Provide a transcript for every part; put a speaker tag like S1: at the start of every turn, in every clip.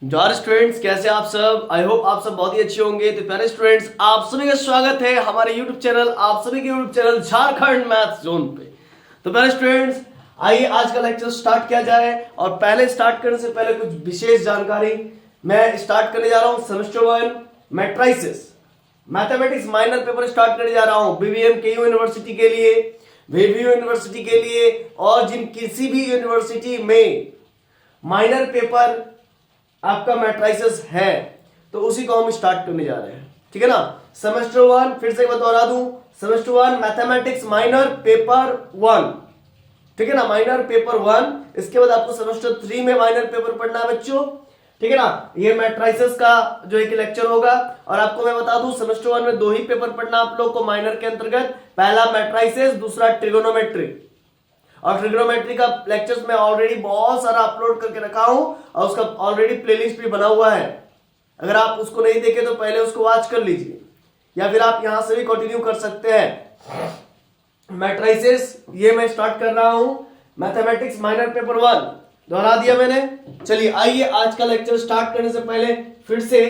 S1: Jaw students, कैसे आप सब? आई होप आप सब बहुत ही अच्छे होंगे। तो प्यारे स्टूडेंट्स, आप सभी का स्वागत है हमारे यूट्यूब चैनल, आप सभी के YouTube channel Jharkhand math zone पे। तो प्यारे स्टूडेंट्स, आइए आज का लेक्चर स्टार्ट किया जाए। और पहले स्टार्ट करने से पहले कुछ विशेष जानकारी मैं स्टार्ट करने जा रहा हूँ। Semester 1 matrices mathematics minor paper start करने जा रहा हूँ बीवीएम केयू यूनिवर्सिटी के लिए, वीवीयू यूनिवर्सिटी के लिए, और जिन किसी भी यूनिवर्सिटी में माइनर पेपर आपका मैट्रिसेस है तो उसी को हम स्टार्ट करने जा रहे हैं। ठीक है ना। सेमेस्टर 1 फिर से एक बार दोहरा दूं, सेमेस्टर 1 मैथमेटिक्स माइनर पेपर 1। ठीक है ना, माइनर पेपर 1। इसके बाद आपको सेमेस्टर 3 में माइनर पेपर पढ़ना है बच्चों। ठीक है ना। ये मैट्रिसेस का जो एक लेक्चर होगा। और आपको मैं बता दूं, सेमेस्टर 1 में 2 ही पेपर पढ़ना आप लोग को माइनर के अंतर्गत। पहला मैट्रिसेस, दूसरा ट्रिगोनोमेट्री। और ट्रिग्नोमेट्री का लेक्चर्स मैं ऑलरेडी बहुत सारा अपलोड करके रखा हूं और उसका ऑलरेडी प्लेलिस्ट भी बना हुआ है। अगर आप उसको नहीं देखे तो पहले उसको वॉच कर लीजिए, या फिर आप यहां से भी कंटिन्यू कर सकते हैं। मैट्रिसेस ये मैं स्टार्ट कर रहा हूं, मैथमेटिक्स माइनर पेपर 1 दोहरा दिया मैंने। चलिए आइए आज का लेक्चर स्टार्ट करने से पहले फिर से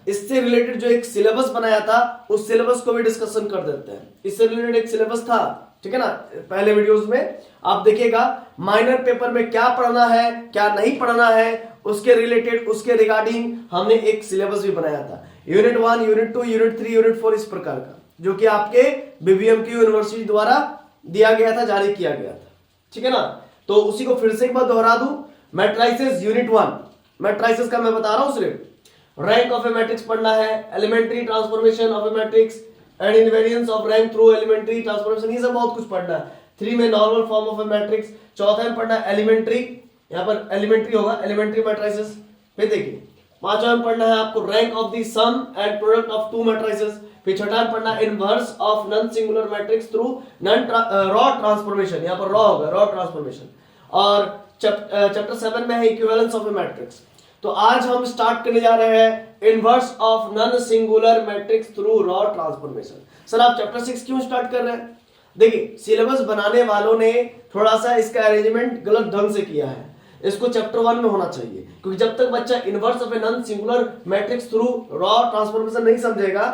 S1: इससे रिलेटेड जो एक सिलेबस बनाया था उस सिलेबस को भी डिस्कशन कर देते हैं। इससे रिलेटेड एक सिलेबस था, ठीक है ना, पहले वीडियोस में आप देखिएगा माइनर पेपर में क्या पढ़ना है क्या नहीं पढ़ना है, उसके रिलेटेड उसके रिगार्डिंग हमने एक सिलेबस भी बनाया था। यूनिट 1, यूनिट 2, यूनिट 3, यूनिट 4 इस प्रकार का, जो कि आपके बीबीएम की यूनिवर्सिटी द्वारा दिया गया था, जारी किया गया था। ठीक है ना। तो उसी को फिर से एक बार दोहरा दूं। मैट्रिसेस यूनिट 1, मैट्रिसेस का मैं बता रहा हूं सिर्फ रैंक ऑफ ए मैट्रिक्स पढ़ना है, elementary transformation of a matrix and invariance of rank through elementary transformation, ये सब बहुत कुछ पढ़ना है। 3 में normal form of a matrix, चौथा में पढ़ना है एलिमेंट्री, यहां पर एलिमेंट्री होगा, एलिमेंट्री मैट्रिसेस। फिर देखिए पांचवा में पढ़ना है आपको rank of the sum and product of two matrices. फिर छठा में पढ़ना है inverse of non singular matrix through non row transformation, यहां पर रॉ होगा, रॉ ट्रांसफॉर्मेशन। और चैप्टर 7 में है इक्विवेलेंस ऑफ ए मैट्रिक्स। तो आज हम स्टार्ट करने जा रहे हैं inverse of non singular matrix through raw transformation. Sir आप चैप्टर 6 क्यों स्टार्ट कर रहे हैं? देखिए सिलेबस बनाने वालों ने थोड़ा सा इसका अरेंजमेंट गलत ढंग से किया है। इसको चैप्टर 1 में होना चाहिए, क्योंकि जब तक बच्चा inverse of a non singular matrix through raw transformation नहीं समझेगा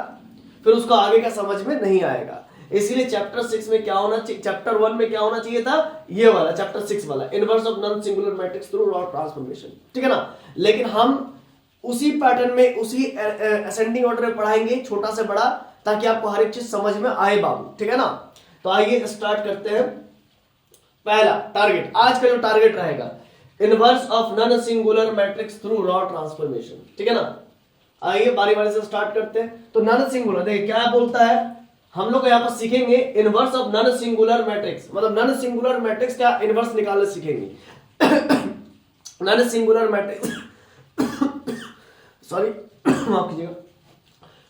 S1: फिर उसको आगे का समझ में नहीं आएगा। इसीलिए चैप्टर 6 में क्या होना चाहिए, चैप्टर 1 में क्या होना चाहिए था, ये वाला चैप्टर 6 वाला inverse of non singular matrix through raw transformation. ठीक है ना। लेकिन हम उसी पैटर्न में उसी असेंडिंग ऑर्डर में पढ़ाएंगे, छोटा से बड़ा, ताकि आपको हर एक चीज समझ में आए बाबू। ठीक है ना। तो आइए स्टार्ट करते हैं। पहला टारगेट, आज का जो टारगेट रहेगा inverse of non singular matrix through raw transformation. ठीक है ना। आइए बारी बारी से स्टार्ट करते हैं। तो नॉन सिंगुलर देखिए क्या बोलता है, हम लोग यहाँ पर सीखेंगे inverse of non singular matrix, मतलब नॉन सिंगुलर मैट्रिक्स का इनवर्स निकालना सीखेंगे। नॉन सिंगुलर मैट्रिक्स सॉरी माफ कीजिएगा,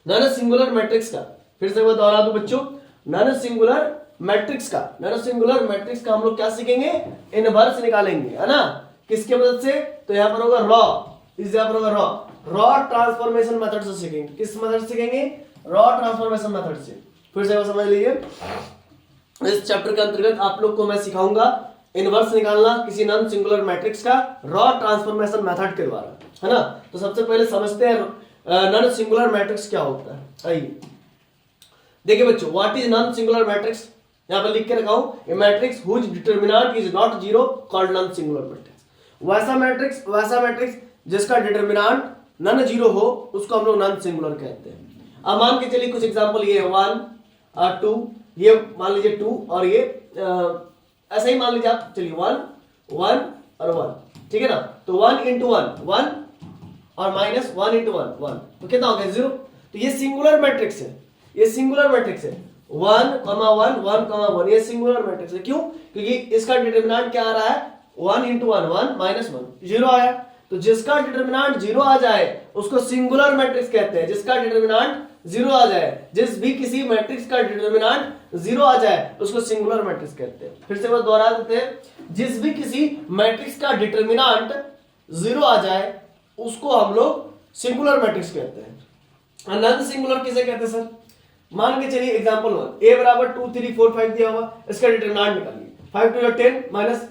S1: नॉन सिंगुलर मैट्रिक्स का फिर से मैं दोहरा दूं बच्चों, नॉन सिंगुलर मैट्रिक्स का, नॉन सिंगुलर मैट्रिक्स का हम लोग क्या सीखेंगे, इनवर्स निकालेंगे, है ना। किसके मदद से? तो यहाँ पर होगा रॉ, इस यहाँ पर होगा रॉ, रॉ ट्रांसफॉर्मेशन मेथड से सीखेंगे। किस मेथड से सीखेंगे? रॉ ट्रांसफॉर्मेशन मेथड से। फिर से समझ लीजिए, इस चैप्टर के अंतर्गत आप लोग को मैं सिखाऊंगा इनवर्स निकालना किसी नॉन सिंगुलर मैट्रिक्स का रॉ ट्रांसफॉर्मेशन मेथड के द्वारा, है ना। तो सबसे पहले समझते हैं नॉन सिंगुलर मैट्रिक्स क्या होता है। आइए देखिए बच्चों, what is non singular matrix, यहां पर लिख के रखा हूं, A matrix whose determinant is not zero called non singular matrix. वैसा मैट्रिक्स जिसका डिटरमिनेंट नॉन जीरो हो उसको हम लोग नॉन सिंगुलर कहते हैं। अब मान के चलिए कुछ एग्जांपल, ये 1 और 2, ये मान लीजिए 2 और ये ऐसा ही मान लीजिए आप, चलिए 1 1 और 1। ठीक है ना। तो 1 into 1 1 और माइनस 1 into 1 1, तो कितना हो गया 0। तो ये सिंगुलर मैट्रिक्स है, ये सिंगुलर मैट्रिक्स है 1 1 1 1, ये सिंगुलर मैट्रिक्स है। क्यों? क्योंकि इसका डिटरमिनेंट क्या आ रहा है, 1 into 1 1 माइनस 1 0 आया। तो जिसका डिटरमिनेंट 0 आ जाए उसको सिंगुलर मैट्रिक्स कहते हैं। जिसका डिटरमिनेंट 0 आ जाए, जिस भी किसी मैट्रिक्स का डिटरमिनेंट 0 आ जाए उसको सिंगुलर मैट्रिक्स कहते हैं। फिर से मैं दोहरा देते हैं, जिस भी किसी मैट्रिक्स का डिटरमिनेंट 0 आ जाए उसको हम लोग सिंगुलर मैट्रिक्स कहते हैं। नॉन सिंगुलर किसे कहते हैं सर? मान के चलिए एग्जांपल 1, a बराबर 2 3 4 5 दिया हुआ, इसका डिटरमिनेंट निकालिए। 5 2 10 माइनस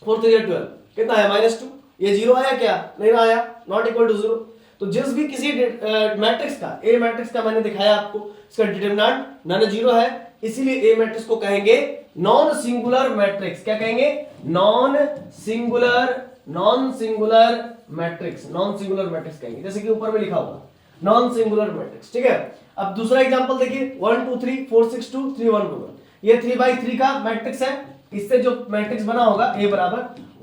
S1: 4 3 12, कितना है -2, ये जीरो आया क्या? नहीं आया, नॉट इक्वल टू जीरो। तो जिस भी किसी मैट्रिक्स का, ए मैट्रिक्स का मैंने दिखाया आपको, इसका डिटरमिनेंट नॉन जीरो है, इसीलिए ए मैट्रिक्स को कहेंगे नॉन सिंगुलर मैट्रिक्स। क्या कहेंगे? Non singular matrix, non singular matrix कहेंगे, जैसे कि ऊपर में लिखा होगा नॉन सिंगुलर मैट्रिक्स। ठीक है, अब दूसरा एग्जांपल देखिए, 1 2 3 4 6 2 3 1 2 1, ये 3/3 का मैट्रिक्स है। इससे जो मैट्रिक्स बना होगा ए बराबर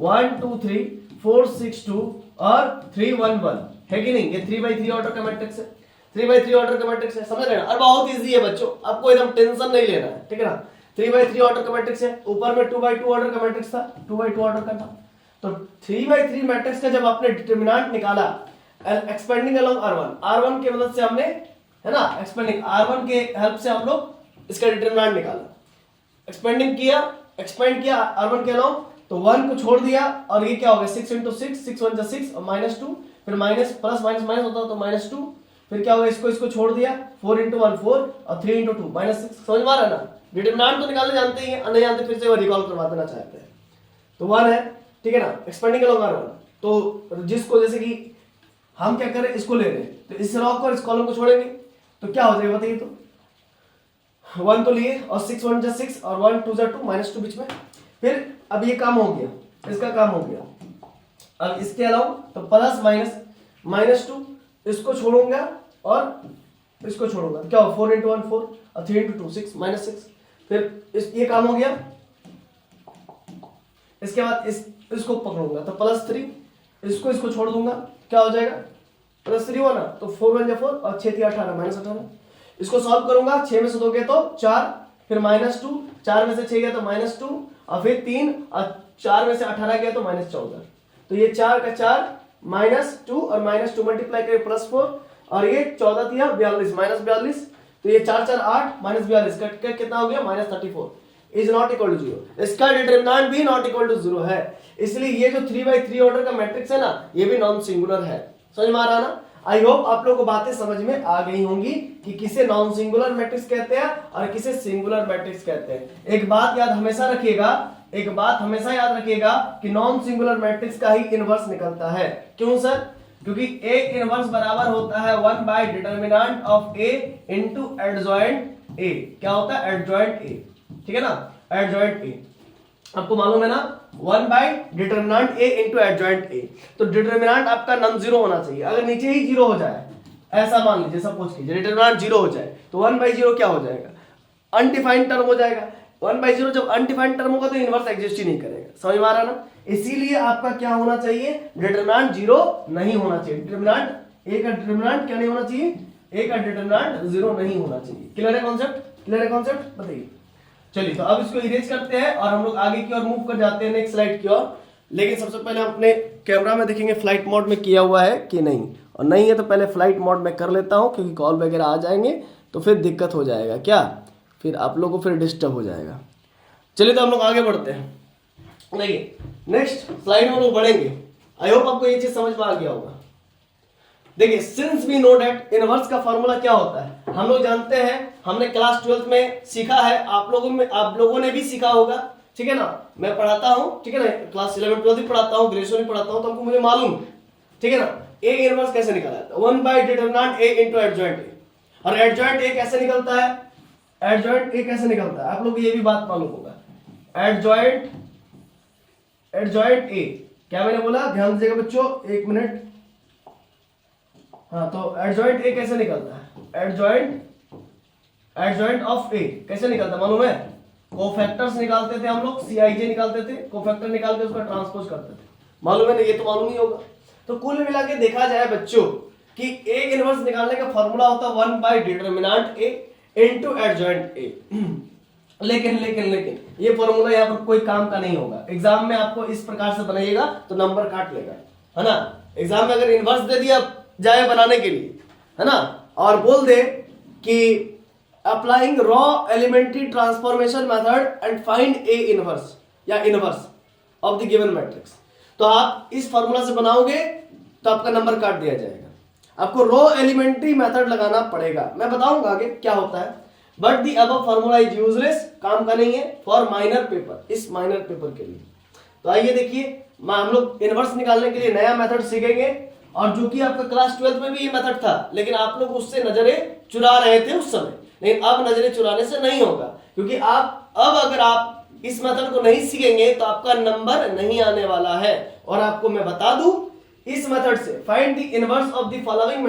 S1: 1 2 3 4 6 2 और 3 1 1, है कि नहीं? ये 3/3 ऑर्डर का मैट्रिक्स है, 3/3 ऑर्डर का मैट्रिक्स है, समझ रहे हैं? और बहुत इजी है बच्चों, आपको एकदम टेंशन नहीं लेना है, ठीक है ना? 3/3 ऑर्डर का मैट्रिक्स है, ऊपर में 2/2 ऑर्डर का मैट्रिक्स था, 2/2 ऑर्डर का था। तो 3/3 मैट्रिक्स का जब आपने डिटरमिनेंट निकाला एक्सपेंडिंग अलोंग R1 की मदद से हमने, है ना, एक्सपेंडिंग R1 के हेल्प से हम लोग इसका डिटरमिनेंट निकाला, एक्सपेंड किया R1 के अलोंग, तो 1 को छोड़ दिया और ये क्या हो गया 6 × 6, 6 1 6 और -2, फिर माइनस प्लस माइनस माइनस होता तो -2, फिर क्या होगा इसको छोड़ दिया 4 × 1 4 और 3 × 2 -6। समझ में आ रहा है ना? डिटरमिनेंट तो निकालने जानते ही हैं, नहीं जानते फिर से वो रिकॉल करवा देना चाहते हैं। तो 1 है, ठीक है ना, एक्सपेंडिंग अलोंग R1। तो जिसको जैसे कि हम क्या करें, इसको ले रहे हैं, तो इस रो को इस कॉलम को छोड़ेंगे तो क्या हो जाएगा बताइए? तो 1 तो लिए और 6 1 6 और 1 2 2 -2 बीच में। फिर अब ये काम हो गया, इसका काम हो गया। अब इसके अलावा तो प्लस माइनस -2, इसको छोड़ूंगा और इसको छोड़ूंगा, क्या हो 4 × 1 4 और 3 × 2 6 -6। फिर ये काम हो गया। इसके बाद इसको पकड़ूंगा तो +3, इसको छोड़ दूंगा, क्या हो जाएगा +3 हुआ ना, तो 4 1 4 और 6 3 18 -18। इसको सॉल्व करूंगा, 6 में से 2 गए तो 4, फिर -2, 4 में से 6 गया तो -2 और फिर 3 और 4 में से 18 गया तो -14। तो ये 4 का 4 -2 और -2 मल्टीप्लाई करें +4 और ये 14 दिया 42 -42, तो ये 4 4 8 -42 कट कर कितना हो गया -34 इज नॉट इक्वल टू 0। इसका डिटरमिनेंट भी नॉट इक्वल टू 0 है, इसलिए ये जो 3/3 ऑर्डर का मैट्रिक्स है ना, ये भी नॉन सिंगुलर है। समझ में आ रहा ना? आई होप आप लोगों को बातें समझ में आ गई होंगी कि किसे नॉन सिंगुलर मैट्रिक्स कहते हैं और किसे सिंगुलर मैट्रिक्स कहते हैं। एक बात हमेशा याद रखिएगा कि नॉन सिंगुलर मैट्रिक्स का ही इनवर्स निकलता है। क्यों सर? क्योंकि ए इनवर्स बराबर होता है 1 determinant of A into adjoint A. क्या होता है? एडजॉइंट ए, ठीक है ना, एडजॉइंट ए आपको मालूम है ना, 1 determinant A into adjoint A. तो डिटरमिनेंट आपका नॉन जीरो होना चाहिए। अगर नीचे ही जीरो हो जाए, ऐसा मान लीजिए, सपोज कीजिए डिटरमिनेंट जीरो हो जाए, तो 1/0 क्या हो जाएगा? अनडिफाइंड टर्म हो जाएगा। 1/0 जब अनडिफाइंड टर्म होगा तो इनवर्स एग्जिस्ट ही नहीं करेगा। समझ में आ रहा ना? इसीलिए आपका क्या होना चाहिए? डिटरमिनेंट जीरो नहीं होना चाहिए। डिटरमिनेंट ए का डिटरमिनेंट क्या नहीं होना चाहिए? ए का डिटरमिनेंट जीरो नहीं होना चाहिए। क्लियर है कॉन्सेप्ट? क्लियर है कॉन्सेप्ट? बताइए। चलिए, तो अब इसको इरेज करते हैं और हम लोग आगे की ओर मूव कर जाते हैं नेक्स्ट स्लाइड की ओर। लेकिन सबसे पहले हम अपने कैमरा में देखेंगे फ्लाइट मोड में किया हुआ है कि नहीं, और नहीं है तो पहले फ्लाइट मोड में कर लेता हूं, क्योंकि कॉल वगैरह आ जाएंगे तो फिर दिक्कत हो जाएगा, क्या फिर आप लोगों को फिर डिस्टर्ब हो जाएगा। चलिए, तो हम लोग आगे बढ़ते हैं। देखिए, नेक्स्ट स्लाइड में हम लोग बढ़ेंगे। आई होप आपको ये चीज समझ में आ गया होगा। देखिए, since we know that inverse का फॉर्मूला क्या होता है, हम लोग जानते हैं, हमने क्लास 12th में सीखा है, आप लोगों ने भी सीखा होगा, ठीक है ना। मैं पढ़ाता हूं, ठीक है ना, क्लास 11 12 भी पढ़ाता हूं, ग्रेजुएशन भी पढ़ाता हूं, तो हमको मुझे मालूम है, ठीक है ना। ए इनवर्स कैसे निकाला जाता है? 1 determinant A into adjoint A. और एडजॉइंट ए कैसे निकलता है? एडजॉइंट ए कैसे निकलता है आप लोग को ये भी बात मालूम होगा। एडजॉइंट ए क्या मैंने बोला, ध्यान दीजिएगा बच्चों, 1 मिनट। हाँ, तो एडजॉइंट ए कैसे निकलता है? एडजॉइंट ऑफ ए कैसे निकलता है मालूम है? कोफैक्टर्स निकालते थे हम लोग, CIJ निकालते थे, कोफैक्टर निकाल के उसका ट्रांसपोज करते थे, मालूम है ना? ये तो मालूम ही होगा। तो कुल मिला के देखा जाए बच्चों कि ए इनवर्स निकालने का फॉर्मूला होता है 1 determinant A into adjoint A. लेकिन ये फॉर्मूला यहाँ पर कोई काम का नहीं होगा। एग्जाम में आपको इस प्रकार से बनाइएगा तो नंबर काट लेगा, है ना। एग्जाम में अगर इनवर्स दे दिया जाए बनाने के लिए, है ना, और बोल दे कि applying row elementary transformation method and find A inverse या inverse of the given matrix, तो आप इस फॉर्मूला से बनाओगे तो आपका नंबर काट दिया जाएगा। आपको रॉ एलिमेंट्री मेथड लगाना पड़ेगा, मैं बताऊंगा आगे क्या होता है। But the above formula is useless, काम का नहीं है फॉर माइनर पेपर, इस माइनर पेपर के लिए। तो आइए देखिए, हम लोग इनवर्स निकालने के लिए नया मेथड सीखेंगे, और जो कि आपका क्लास 12 में भी ये मेथड था, लेकिन आप लोग उससे नजरें चुरा रहे थे उस समय। लेकिन अब नजरें चुराने से नहीं होगा, क्योंकि आप अब अगर आप इस मेथड को नहीं सीखेंगे तो आपका नंबर नहीं आने वाला है। और आपको मैं बता दूं, इस मेथड से find the inverse of the following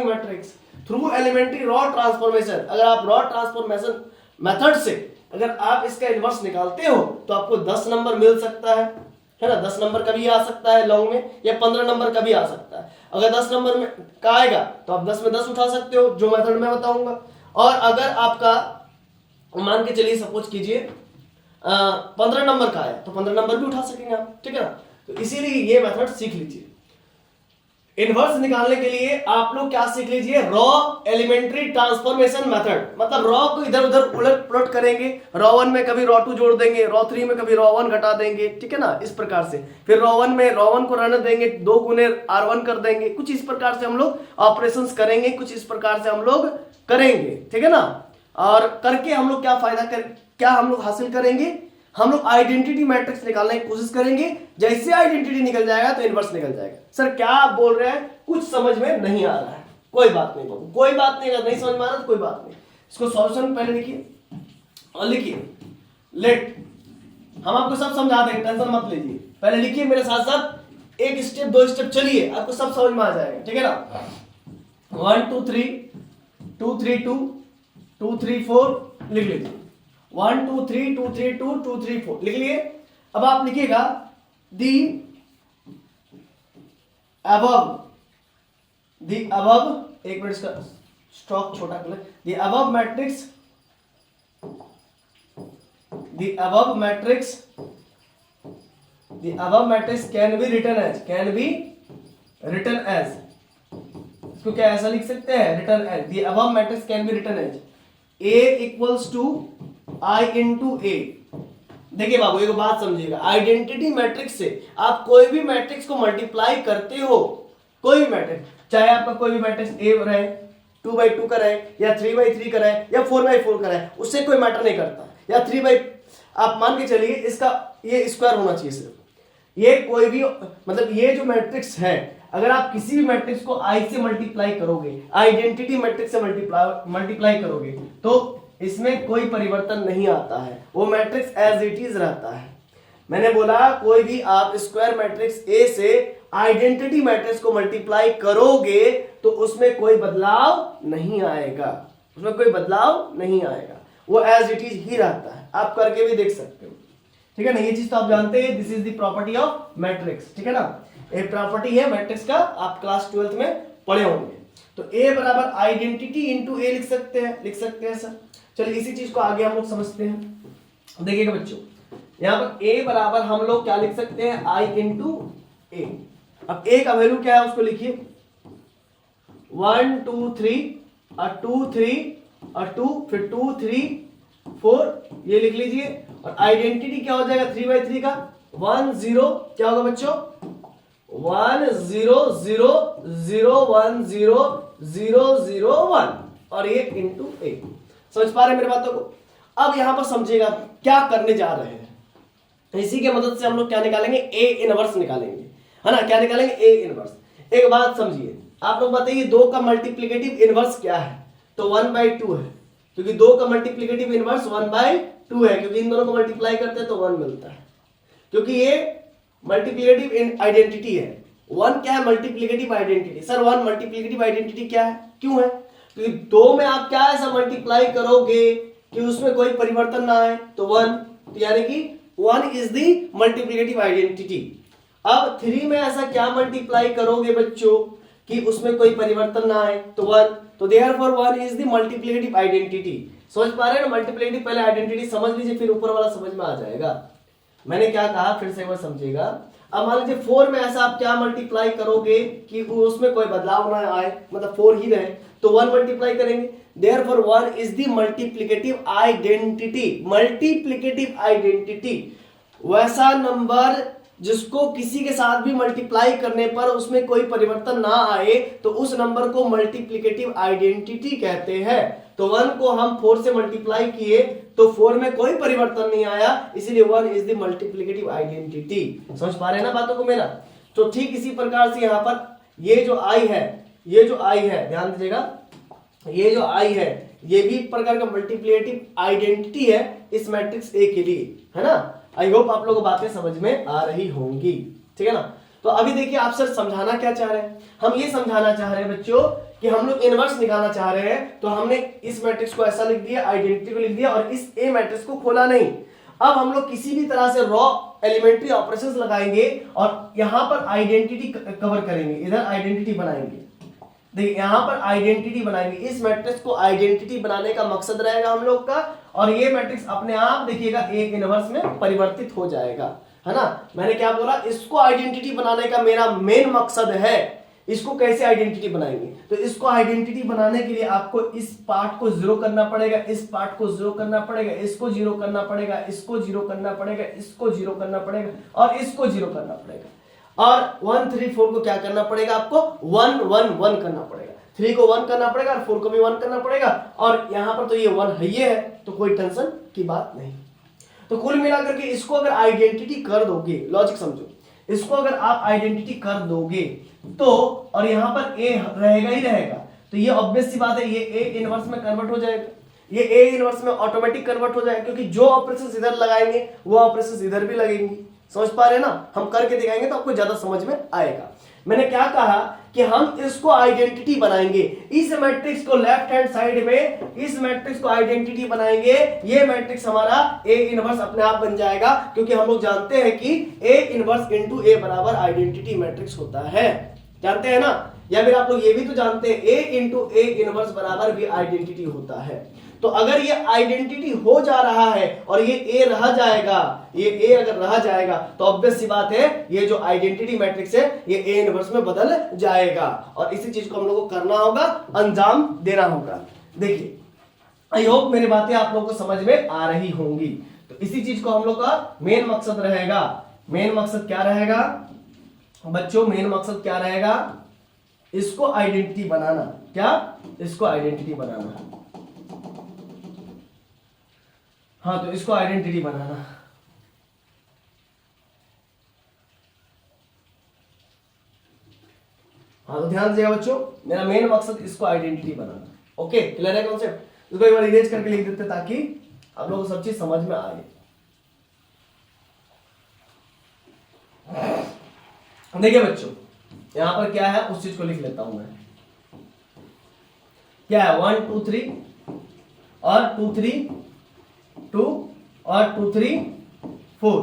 S1: matrix through elementary row transformation. अगर आप रॉ ट्रांसफॉर्मेशन मेथड से अगर आप इसका इनवर्स निकालते हो तो आपको 10 नंबर मिल सकता है ना। 10 नंबर का भी आ सकता है लॉन्ग में, या 15 नंबर का भी आ सकता है। अगर 10 नंबर में का आएगा तो आप 10 में 10 उठा सकते हो, जो मेथड मैं बताऊंगा। और अगर आपका मान के चलिए सपोज कीजिए 15 नंबर का आया तो 15 नंबर भी उठा सकेंगे आप, ठीक है ना। तो इसीलिए ये मेथड सीख लीजिए। इनवर्स निकालने के लिए आप लोग क्या सीख लीजिए, रॉ एलिमेंट्री ट्रांसफॉर्मेशन मेथड। मतलब रॉ को इधर उधर उलट पुलट करेंगे, रॉ 1 में कभी रॉ 2 जोड़ देंगे, रॉ 3 में कभी रॉ 1 घटा देंगे, ठीक है ना, इस प्रकार से। फिर रॉ 1 में रॉ 1 को रहने देंगे, 2 गुने R1 कर देंगे। कुछ इस प्रकार से हम लोग ऑपरेशंस करेंगे, कुछ इस प्रकार से हम लोग करेंगे, ठीक है ना। और करके हम लोग क्या हम लोग हासिल करेंगे, हम लोग आइडेंटिटी मैट्रिक्स निकालने की कोशिश करेंगे। जैसे आइडेंटिटी निकल जाएगा तो इनवर्स निकल जाएगा। सर क्या आप बोल रहे हैं, कुछ समझ में नहीं आ रहा है, कोई बात नहीं बाबू, कोई बात नहीं, अगर नहीं समझ में आ रहा तो कोई बात नहीं। इसको सॉल्यूशन पहले लिखिए और लिखिए लेट, हम आपको सब समझा देंगे, टेंशन मत लीजिए। पहले लिखिए मेरे साथ साथ, एक स्टेप 2 स्टेप चलिए, आपको सब समझ में आ जाएगा, ठीक है ना। 1 2 3 2 3 2 2 3 4 लिख लीजिए। 1 2 3 2 3 2 2 3 4 लिख लिए। अब आप लिखिएगा दी अबव, एक मिनट इसका स्ट्रोक छोटा कर ले। The above matrix can be written as, इसको क्या ऐसा लिख सकते हैं, written as. The above matrix can be written as A equals to I into A. देखिए बाबू एक बात समझिएगा, आइडेंटिटी मैट्रिक्स से आप कोई भी मैट्रिक्स को मल्टीप्लाई करते हो, कोई भी मैट्रिक्स, चाहे आपका कोई भी मैट्रिक्स ए रहे, 2/2 का रहे, या 3/3 का रहे, या 4/4 का रहे, उससे कोई मैटर नहीं करता। या 3 आप मान के चलिए इसका ये स्क्वायर होना चाहिए सिर्फ। ये कोई भी मतलब ये जो मैट्रिक्स है, अगर आप किसी भी मैट्रिक्स को I से मल्टीप्लाई करोगे, आइडेंटिटी मैट्रिक्स से मल्टीप्लाई करोगे, तो इसमें कोई परिवर्तन नहीं आता है, वो मैट्रिक्स एज इट इज रहता है। मैंने बोला कोई भी आप स्क्वायर मैट्रिक्स A से आइडेंटिटी मैट्रिक्स को मल्टीप्लाई करोगे तो उसमें कोई बदलाव नहीं आएगा, उसमें कोई बदलाव नहीं आएगा, वो एज इट इज ही रहता है। आप करके भी देख सकते हो, ठीक है ना। ये चीज तो आप जानते हैं, this is the property of matrix, ठीक है ना। एक प्रॉपर्टी है मैट्रिक्स का, आप क्लास 12 में पढ़े होंगे। तो A बराबर आइडेंटिटी इंटू ए लिख सकते हैं सर। चलिए इसी चीज को आगे हम लोग समझते हैं। देखिएगा बच्चों, यहाँ पर A बराबर हम लोग क्या लिख सकते हैं, I इंटू ए। अब A का वैल्यू क्या है उसको लिखिए, 1 2 3 और 2 3 और 2, फिर 2 3 4 ये लिख लीजिए। और आइडेंटिटी क्या हो जाएगा 3/3 का, 1 0 क्या होगा बच्चों, 1 0 0 0 1 0 0 0 1 और ये इंटू ए। समझ पा रहे हैं मेरे बातों को। अब यहां पर समझिएगा क्या करने जा रहे हैं। इसी के मदद से हम लोग क्या निकालेंगे, ए इनवर्स निकालेंगे, है ना। क्या निकालेंगे, ए इनवर्स। एक बात समझिए, आप लोग बताइए 2 का मल्टीप्लिकेटिव इनवर्स क्या है, तो 1/2 है, क्योंकि 2 का मल्टीप्लिकेटिव इनवर्स 1/2 है, क्योंकि इन दोनों को मल्टीप्लाई करते हैं तो 1 मिलता है, क्योंकि ये मल्टीप्लिकेटिव आइडेंटिटी है। 1 क्या है, multiplicative identity. Sir 1 multiplicative identity क्या है, क्यों है, क्योंकि 2 में आप क्या ऐसा मल्टीप्लाई करोगे कि उसमें कोई परिवर्तन ना आए, तो 1, तो यानी कि 1 इज दी मल्टीप्लिकेटिव आइडेंटिटी। अब 3 में ऐसा क्या मल्टीप्लाई करोगे बच्चों कि उसमें कोई परिवर्तन ना आए, तो 1, तो therefore 1 is the multiplicative identity. समझ पा रहे हैं ना, मल्टीप्लिकेटिव पहले आइडेंटिटी समझ लीजिए, फिर ऊपर वाला समझ में आ जाएगा। मैंने क्या कहा फिर से एक बार समझिएगा। अब मान लीजिए 4 में ऐसा आप क्या मल्टीप्लाई करोगे कि उसमें कोई बदलाव ना आए, मतलब 4 ही रहे, तो 1 मल्टीप्लाई करेंगे। Therefore 1 is the multiplicative identity. वैसा नंबर जिसको किसी के साथ भी मल्टीप्लाई करने पर उसमें कोई परिवर्तन ना आए, तो उस नंबर को मल्टीप्लिकेटिव आइडेंटिटी कहते हैं। तो 1 को हम 4 से मल्टीप्लाई किए तो 4 में कोई परिवर्तन नहीं आया, इसीलिए 1 इज द मल्टीप्लिकेटिव आइडेंटिटी। समझ पा रहे हैं ना बातों को मेरा? तो ठीक इसी प्रकार से यहाँ पर ये जो आई है, ये जो आई है, ध्यान दीजिएगा, ये जो आई है ये भी एक प्रकार का मल्टीप्लिकेटिव आइडेंटिटी है इस मैट्रिक्स ए के लिए, है ना। आई होप आप लोगों को बातें समझ में आ रही होंगी, ठीक है ना। तो अभी देखिए आप सर समझाना क्या चाह रहे हैं, हम ये समझाना चाह रहे हैं बच्चों कि हम लोग इनवर्स निकालना चाह रहे हैं, तो हमने इस मैट्रिक्स को ऐसा लिख दिया, आइडेंटिटी को लिख दिया और इस ए मैट्रिक्स को खोला नहीं। अब हम लोग किसी भी तरह से रॉ एलिमेंट्री ऑपरेशंस लगाएंगे और यहां पर आइडेंटिटी कवर करेंगे, इधर आइडेंटिटी बनाएंगे। देखिए यहां पर आइडेंटिटी बनाएंगे, इस मैट्रिक्स को आइडेंटिटी बनाने का मकसद रहेगा हम लोग का, और ये मैट्रिक्स अपने आप देखिएगा एक इनवर्स में परिवर्तित हो जाएगा, है ना। मैंने क्या बोला, इसको आइडेंटिटी बनाने का मेरा मेन मकसद है। इसको कैसे आइडेंटिटी बनाएंगे, तो इसको आइडेंटिटी बनाने के लिए आपको इस पार्ट को जीरो करना पड़ेगा, इस पार्ट को जीरो करना पड़ेगा, इसको जीरो करना पड़ेगा, इसको जीरो करना पड़ेगा, इसको जीरो करना पड़ेगा और इसको जीरो करना पड़ेगा। और 1 3 4 को क्या करना पड़ेगा, आपको 1 1 1 करना पड़ेगा, 3 को 1 करना पड़ेगा और 4 को भी 1 करना पड़ेगा। और यहां पर तो ये 1 है, ये है, तो कोई टेंशन की बात नहीं। तो कुल मिलाकर के इसको अगर आइडेंटिटी कर दोगे, लॉजिक समझो, इसको अगर आप आइडेंटिटी कर दोगे तो, और यहां पर ए रहेगा ही रहेगा, तो ये ऑब्वियस सी बात है, ये ए इनवर्स में कन्वर्ट हो जाएगा, ये ए इनवर्स में ऑटोमेटिक कन्वर्ट हो जाएगा, क्योंकि जो ऑपरेशंस इधर लगाएंगे वो ऑपरेशंस इधर भी लगेंगी। समझ पा रहे हैं ना, हम करके दिखाएंगे तो आपको ज्यादा समझ में आएगा। मैंने क्या कहा कि हम इसको आइडेंटिटी बनाएंगे, इस मैट्रिक्स को लेफ्ट हैंड साइड में, इस मैट्रिक्स को आइडेंटिटी बनाएंगे, ये मैट्रिक्स हमारा ए इनवर्स अपने आप बन जाएगा, क्योंकि हम लोग जानते हैं कि ए इनवर्स इनटू ए बराबर आइडेंटिटी मैट्रिक्स होता है, जानते हैं ना। या फिर आप लोग ये भी तो जानते हैं ए इंटू ए इनवर्स बराबर भी आइडेंटिटी होता है। तो अगर ये आइडेंटिटी हो जा रहा है और ये ए रह जाएगा, ये ए अगर रह जाएगा तो ऑब्वियस सी बात है ये जो आइडेंटिटी मैट्रिक्स है ये ए इनवर्स में बदल जाएगा, और इसी चीज को हम लोगों को करना होगा, अंजाम देना होगा। देखिए आई होप मेरी बातें आप लोगों को समझ में आ रही होंगी। तो इसी चीज को हम लोग का मेन मकसद रहेगा। मेन मकसद क्या रहेगा बच्चों, मेन मकसद क्या रहेगा, इसको आइडेंटिटी बनाना। क्या, इसको आइडेंटिटी बनाना। हाँ, तो इसको आइडेंटिटी बनाना। हाँ, तो ध्यान दीजिएगा बच्चों, मेरा मेन मकसद इसको आइडेंटिटी बनाना। ओके, क्लियर है कॉन्सेप्ट? इसको एक बार इरेज करके लिख देते ताकि आप लोगों को सब चीज समझ में आ जाए। देखिए बच्चों, यहां पर क्या है उस चीज को लिख लेता हूं मैं। क्या है, 1 2 3 और 2 3 2 और 2 3 4,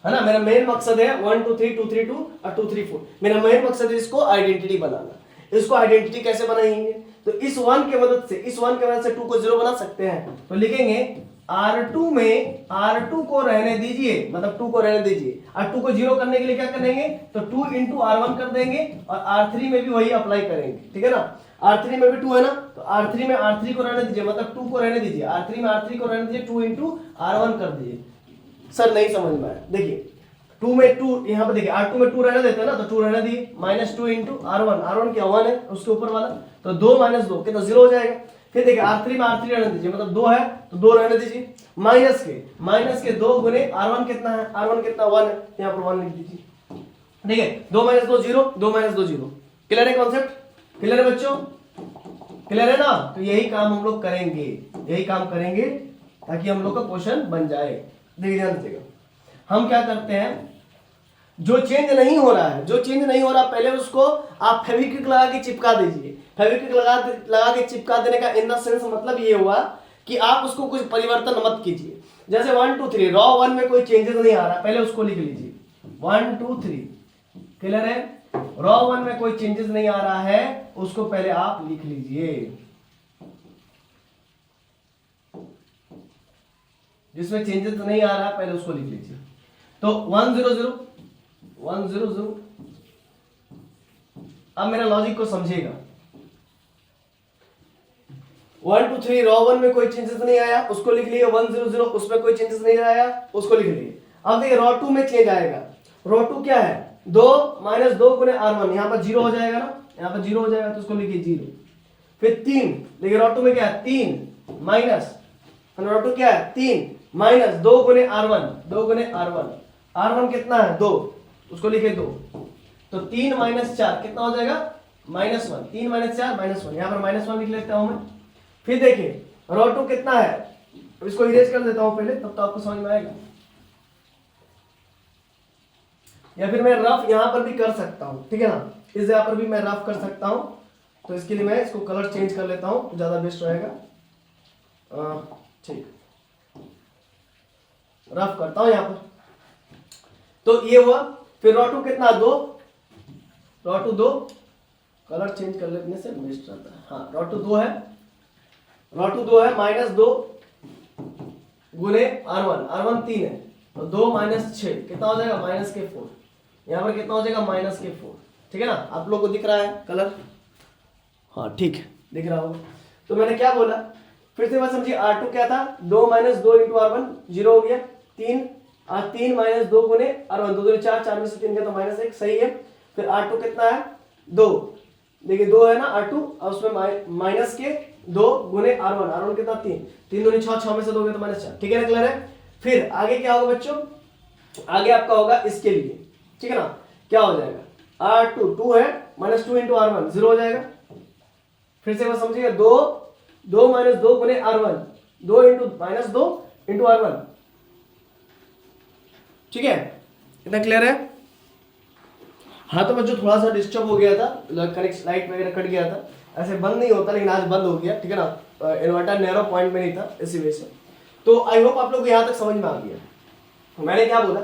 S1: है ना। मेरा मेन मकसद है 1 2 3 2 3 2 और 2 3 4। मेरा मेन मकसद है इसको आइडेंटिटी बनाना। इसको आइडेंटिटी कैसे बनाएंगे, तो इस 1 की मदद से, इस 1 की मदद से 2 को 0 बना सकते हैं। तो लिखेंगे R2 में R2 को रहने दीजिए, मतलब 2 को रहने दीजिए, और 2 को 0 करने के लिए क्या करेंगे, तो 2 इंटू R1 कर देंगे और R3 में भी वही अप्लाई करेंगे, ठीक है ना। R3 में भी 2 है ना, तो R3 में R3 को रहने दीजिए, मतलब 2 को रहने दीजिए, R3 में R3 को रहने दीजिए, 2 इंटू R1 कर दीजिए। सर नहीं समझ में आया, देखिए 2 में 2, यहाँ पे देखिए R2 में 2 रहने देते हैं ना, तो 2 रहने दिए, -2 इंटू R1, R1 क्या 1 है उसके ऊपर वाला, तो 2 - 2 कितना 0 हो जाएगा। फिर देखिए R3 में R3 रहने दीजिए, मतलब 2 है तो 2 रहने दीजिए, माइनस के 2 गुने R1 कितना है, R1 कितना 1 है, यहाँ पर 1 लिख दीजिए, ठीक है। 2 - 2 0, 2 - 2 0। क्लियर है कॉन्सेप्ट, क्लियर है बच्चों, क्लियर है ना। तो यही काम हम लोग करेंगे, यही काम करेंगे ताकि हम लोग का क्वेश्चन बन जाए। देखिए ध्यान दीजिएगा, हम क्या करते हैं, जो चेंज नहीं हो रहा है, जो चेंज नहीं हो रहा, पहले उसको आप फेविक्विक लगा के चिपका दीजिए। फेविक्विक लगा के चिपका देने का इन द सेंस मतलब ये हुआ कि आप उसको कुछ परिवर्तन मत कीजिए। जैसे 1 2 3 रॉ 1 में कोई चेंजेस नहीं आ रहा, पहले उसको लिख लीजिए 1 2 3। क्लियर है, रॉ 1 में कोई चेंजेस नहीं आ रहा है, उसको पहले आप लिख लीजिए। जिसमें चेंजेस नहीं आ रहा पहले उसको लिख लीजिए। तो 1 0 0 1 0 0। अब मेरा लॉजिक को समझिएगा, 1 2 3 रॉ 1 में कोई चेंजेस नहीं आया, उसको लिख लिए। 1 0 0 उसमें कोई चेंजेस नहीं आया, उसको लिख लिए। अब देखिए रॉ 2 में चेंज आएगा। रॉ 2 क्या है, 2 - 2 गुने R1, यहाँ पर 0 हो जाएगा ना, यहाँ पर 0 हो जाएगा, तो उसको लिखिए 0। फिर 3, देखिए रॉ 2 में क्या है 3 माइनस रॉ 2 क्या है 3 माइनस 2 गुने R1, 2 गुने R1, R1 कितना है 2, उसको लिखे 2, तो 3 माइनस 4 कितना हो जाएगा -1, 3 माइनस 4 -1, यहाँ पर -1 लिख लेता हूं मैं। फिर देखिए रॉ 2 कितना है, इसको इरेज कर देता हूं पहले, तब तो आपको समझ में आएगा। या फिर मैं रफ यहां पर भी कर सकता हूं, ठीक है ना, इस जगह पर भी मैं रफ कर सकता हूं, तो इसके लिए मैं इसको कलर चेंज कर लेता हूं तो ज्यादा बेस्ट रहेगा। ठीक, रफ करता हूं यहां पर, तो ये हुआ। फिर रॉ 2 कितना 2, रॉ 2 2, कलर चेंज कर लेने से बेस्ट रहता है। हाँ रॉ 2 2 है, रॉ 2 2 है -2 गुने R1, R1 3 है, तो 2 माइनस 6 कितना हो जाएगा -4, यहाँ पर कितना हो जाएगा -4, ठीक है ना, आप लोग को दिख रहा है कलर, हाँ ठीक है दिख रहा होगा। तो मैंने क्या बोला, फिर से बात समझिए, R2 क्या था 2 माइनस 2 इंटू R1 0 हो गया, 3 माइनस 2 गुने R1, 2 2 4, 4 में से 3 गया तो -1, सही है। फिर R2 कितना है 2, देखिए 2 है ना R2, और उसमें माइनस के 2 गुने R1, R1 कितना 3, 3 दूनी 6, 6 में से 2 गया तो -4, ठीक है ना, क्लियर है। फिर आगे क्या होगा बच्चों, आगे आपका होगा इसके लिए, ठीक है ना, क्या हो जाएगा R2 2 है -2 इंटू R1 0 हो जाएगा। फिर से बस समझिएगा 2 माइनस 2 गुने R1, 2 इंटू -2 इंटू R1, ठीक है, इतना क्लियर है। हाँ तो बच्चों थोड़ा सा डिस्टर्ब हो गया था, कनेक्ट लाइट वगैरह कट गया था, ऐसे बंद नहीं होता लेकिन आज बंद हो गया, ठीक है ना, इन्वर्टर नैरो पॉइंट में नहीं था इसी वजह से। तो आई होप आप लोग को यहाँ तक समझ में आ गया। मैंने क्या बोला,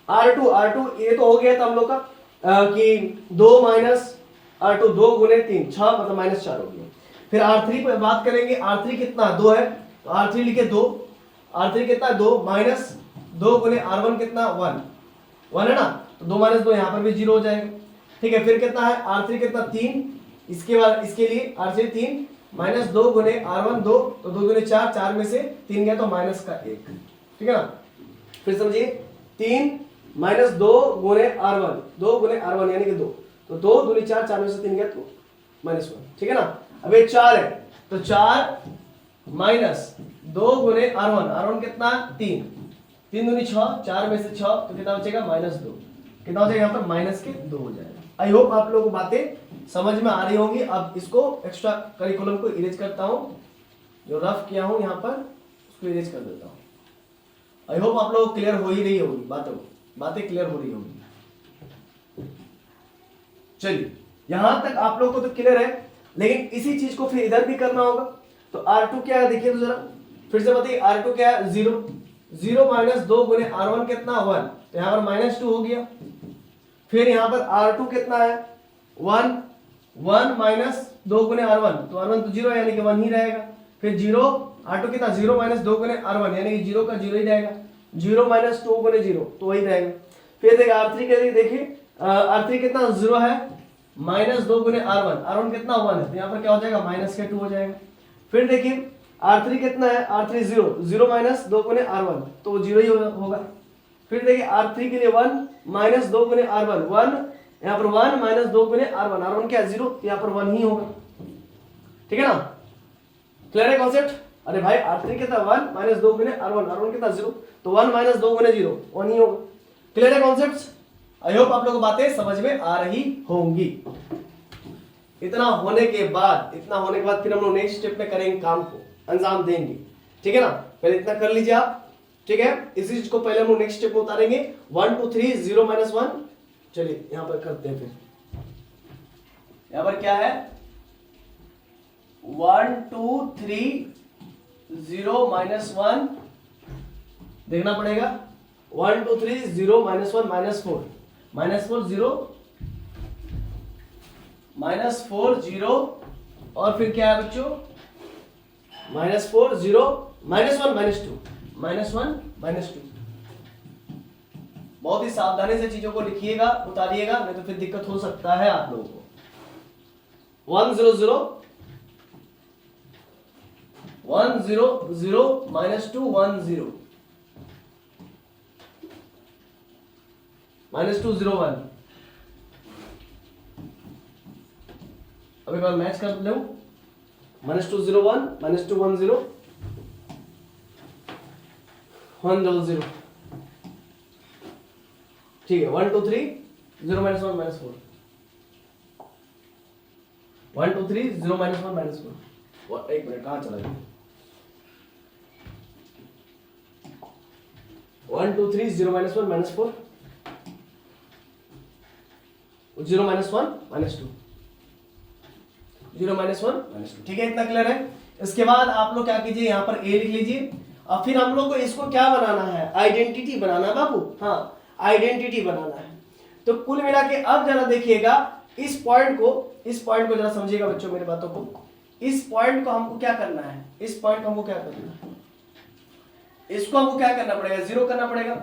S1: R2 ये तो हो गया था हम लोग का कि 2 माइनस R2 2 गुने 3 6 मतलब -4 हो गया। फिर R3 पे बात करेंगे, R3 कितना 2 है तो R3 लिखे 2, R3 कितना 2 माइनस 2 गुने R1 कितना 1 है ना, तो 2 माइनस 2 यहाँ पर भी 0 हो जाएगा, ठीक है। फिर कितना है R3 कितना 3, इसके बाद इसके लिए R3 3 माइनस 2 गुने R1 2, तो 2 गुने 4, 4 में से 3 गया तो -1, ठीक है ना। फिर समझिए 3 माइनस 2 गुने R1, 2 गुने R1 यानी कि 2, तो 2 दूनी 4, 4 में से 3 गया तो -1, ठीक है ना। अब ये 4 है तो 4 माइनस 2 गुने R1 कितना 3, 3 दूनी 6, 4 में से 6 तो कितना बचेगा -2, कितना हो जाएगा यहाँ पर -2 हो जाएगा। आई होप आप लोगों को बातें समझ में आ रही होंगी। अब इसको एक्स्ट्रा करिकुलम को इरेज करता हूं, जो रफ किया हूं यहाँ पर उसको इरेज कर देता हूं। आई होप आप लोग क्लियर हो ही रही होगी, बातें क्लियर हो रही होगी। चलिए यहां तक आप लोग को तो क्लियर है, लेकिन इसी चीज को फिर इधर भी करना होगा। तो R2 क्या है देखिए तो जरा फिर से बताइए, R2 क्या है 0 माइनस 2 गुने R1 कितना 1, तो यहाँ पर -2 हो गया। फिर यहाँ पर R2 कितना है 1 माइनस 2 गुने R1, तो R1 तो 0 है यानी कि 1 ही रहेगा। फिर 0 R2 कितना 0 माइनस 2 गुने R1 यानी कि 0 का 0 ही रहेगा, 0 माइनस 2 गुने 0 तो वही रहेगा। फिर देखिए R3 के लिए देखिए R3 कितना 0 है माइनस 2 गुने R1 कितना 1 है, तो यहाँ पर क्या हो जाएगा -2 हो जाएगा। फिर देखिए R3 कितना है R3 0 माइनस 2 गुने R1 तो 0 ही होगा। फिर देखिए R3 के लिए 1 माइनस 2 गुने R1 1, यहाँ पर 1 माइनस 2 गुने R1 क्या 0, तो यहाँ पर 1 ही होगा, ठीक है ना। क्लियर है कॉन्सेप्ट। अरे भाई R3 कितना 1 माइनस 2 गुने R1 कितना 0, तो 1 माइनस 2 गुने 0 1 ही होगा। क्लियर है कॉन्सेप्ट। आई होप आप लोगों को बातें समझ में आ रही होंगी। इतना होने के बाद फिर हम लोग नेक्स्ट स्टेप में करेंगे, काम को अंजाम देंगे, ठीक है ना। पहले इतना कर लीजिए आप, ठीक है। इसी चीज को पहले हम लोग नेक्स्ट स्टेप में उतारेंगे 1 2 3 0 माइनस 1। चलिए यहां पर करते हैं। फिर यहां पर क्या है 1 2 3 0 माइनस 1 देखना पड़ेगा। 1 2 3 0 माइनस 1 -4 0 -4 0 और फिर क्या है बच्चों -4 0 -1 -2 बहुत ही सावधानी से चीजों को लिखिएगा, उतारिएगा, नहीं तो फिर दिक्कत हो सकता है आप लोगों को। 1 0 0 1 0 0 -2 1 0 -2 0 1। अब एक बार मैच कर लूं, -2 0 1 -2 1 0 1 0 0, ठीक है। 1 2 3 0 -1 -4 1 2 3 0 -1 -4। एक मिनट, कहाँ चला गया? 1 2 3 0 -1 -4 0 -1 -2 0 -1 -2, ठीक है। इतना क्लियर है। इसके बाद आप लोग क्या कीजिए, यहाँ पर ए लिख लीजिए और फिर हम लोग को इसको क्या बनाना है, आइडेंटिटी बनाना है बाबू। हाँ, आइडेंटिटी बनाना है। तो कुल मिला के अब जरा देखिएगा इस पॉइंट को जरा समझिएगा बच्चों मेरी बातों को। इस पॉइंट को हमको क्या करना है, इस पॉइंट को हमको क्या करना है, इसको हमको क्या करना पड़ेगा, जीरो करना पड़ेगा।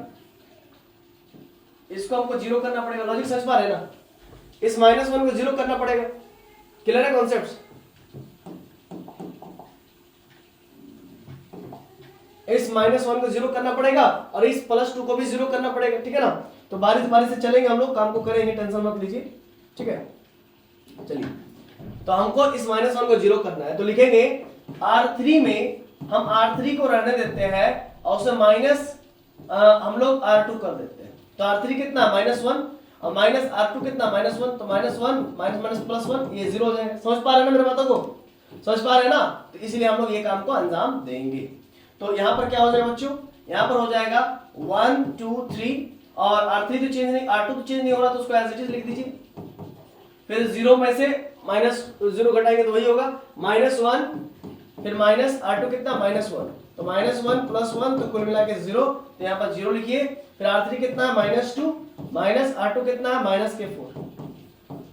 S1: इसको हमको जीरो करना पड़ेगा। लॉजिक समझ पा रहे ना? इस -1 को जीरो करना पड़ेगा। क्लियर है कॉन्सेप्ट्स? इस -1 को जीरो करना पड़ेगा और इस +2 को भी जीरो करना पड़ेगा, ठीक है ना? तो बारी बारी से चलेंगे हम लोग, काम को करेंगे, टेंशन मत लीजिए, ठीक है। चलिए, तो हमको इस -1 को जीरो करना है, तो लिखेंगे R3 में हम R3 को रहने देते हैं और उसे माइनस हम लोग R2 कर देते हैं। तो R3 कितना, -1 और माइनस R2 कितना, -1, तो -1 माइनस +1 ये जीरो हो जाएगा। समझ पा रहे हैं ना मेरे बातों को? समझ पा रहे हैं ना? तो इसलिए हम लोग ये काम को अंजाम देंगे। तो यहाँ पर क्या हो जाएगा बच्चों, यहाँ पर हो जाएगा 1 2 3 और R3 तो चेंज नहीं, R2 तो चेंज नहीं हो रहा, तो उसको एज इट इज लिख दीजिए। फिर 0 में से -0 घटाएंगे तो वही होगा -1, फिर माइनस R2 कितना, -1, तो -1 +1 तो कुल मिला के 0, तो यहाँ पर 0 लिखिए। फिर R3 कितना है, -2 माइनस R2 कितना है, -4,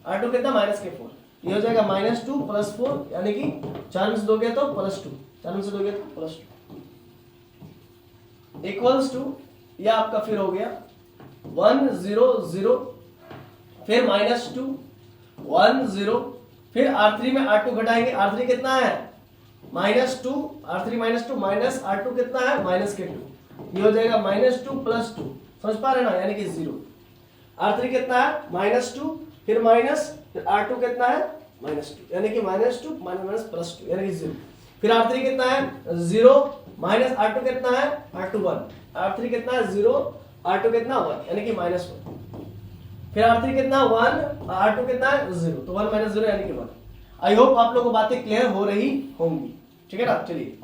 S1: R2 कितना, -4, ये हो जाएगा -2 + 4, यानी कि 4 में से 2 गया तो +2, 4 में से 2 गया तो +2 इक्वल्स टू, ये आपका फिर हो गया 1 0 0, फिर -2 1 0, फिर R3 में R2 घटाएंगे, R3 कितना है, -2, R3 -2 माइनस R2 कितना है, -2, ये हो जाएगा -2 + 2, समझ पा रहे ना, यानी कि 0। R3 कितना है, -2, फिर माइनस, फिर R2 कितना है, -2, यानी कि -2 माइनस +2 यानी कि 0। फिर R3 कितना है, 0 माइनस R2 कितना है, R2 1, R3 कितना है 0, R2 कितना 1, यानी कि -1। फिर R3 कितना 1, R2 कितना है 0, तो 1 - 0 यानी कि 1। आई होप आप लोगों को बातें क्लियर हो रही होंगी, ठीक है ना। चलिए,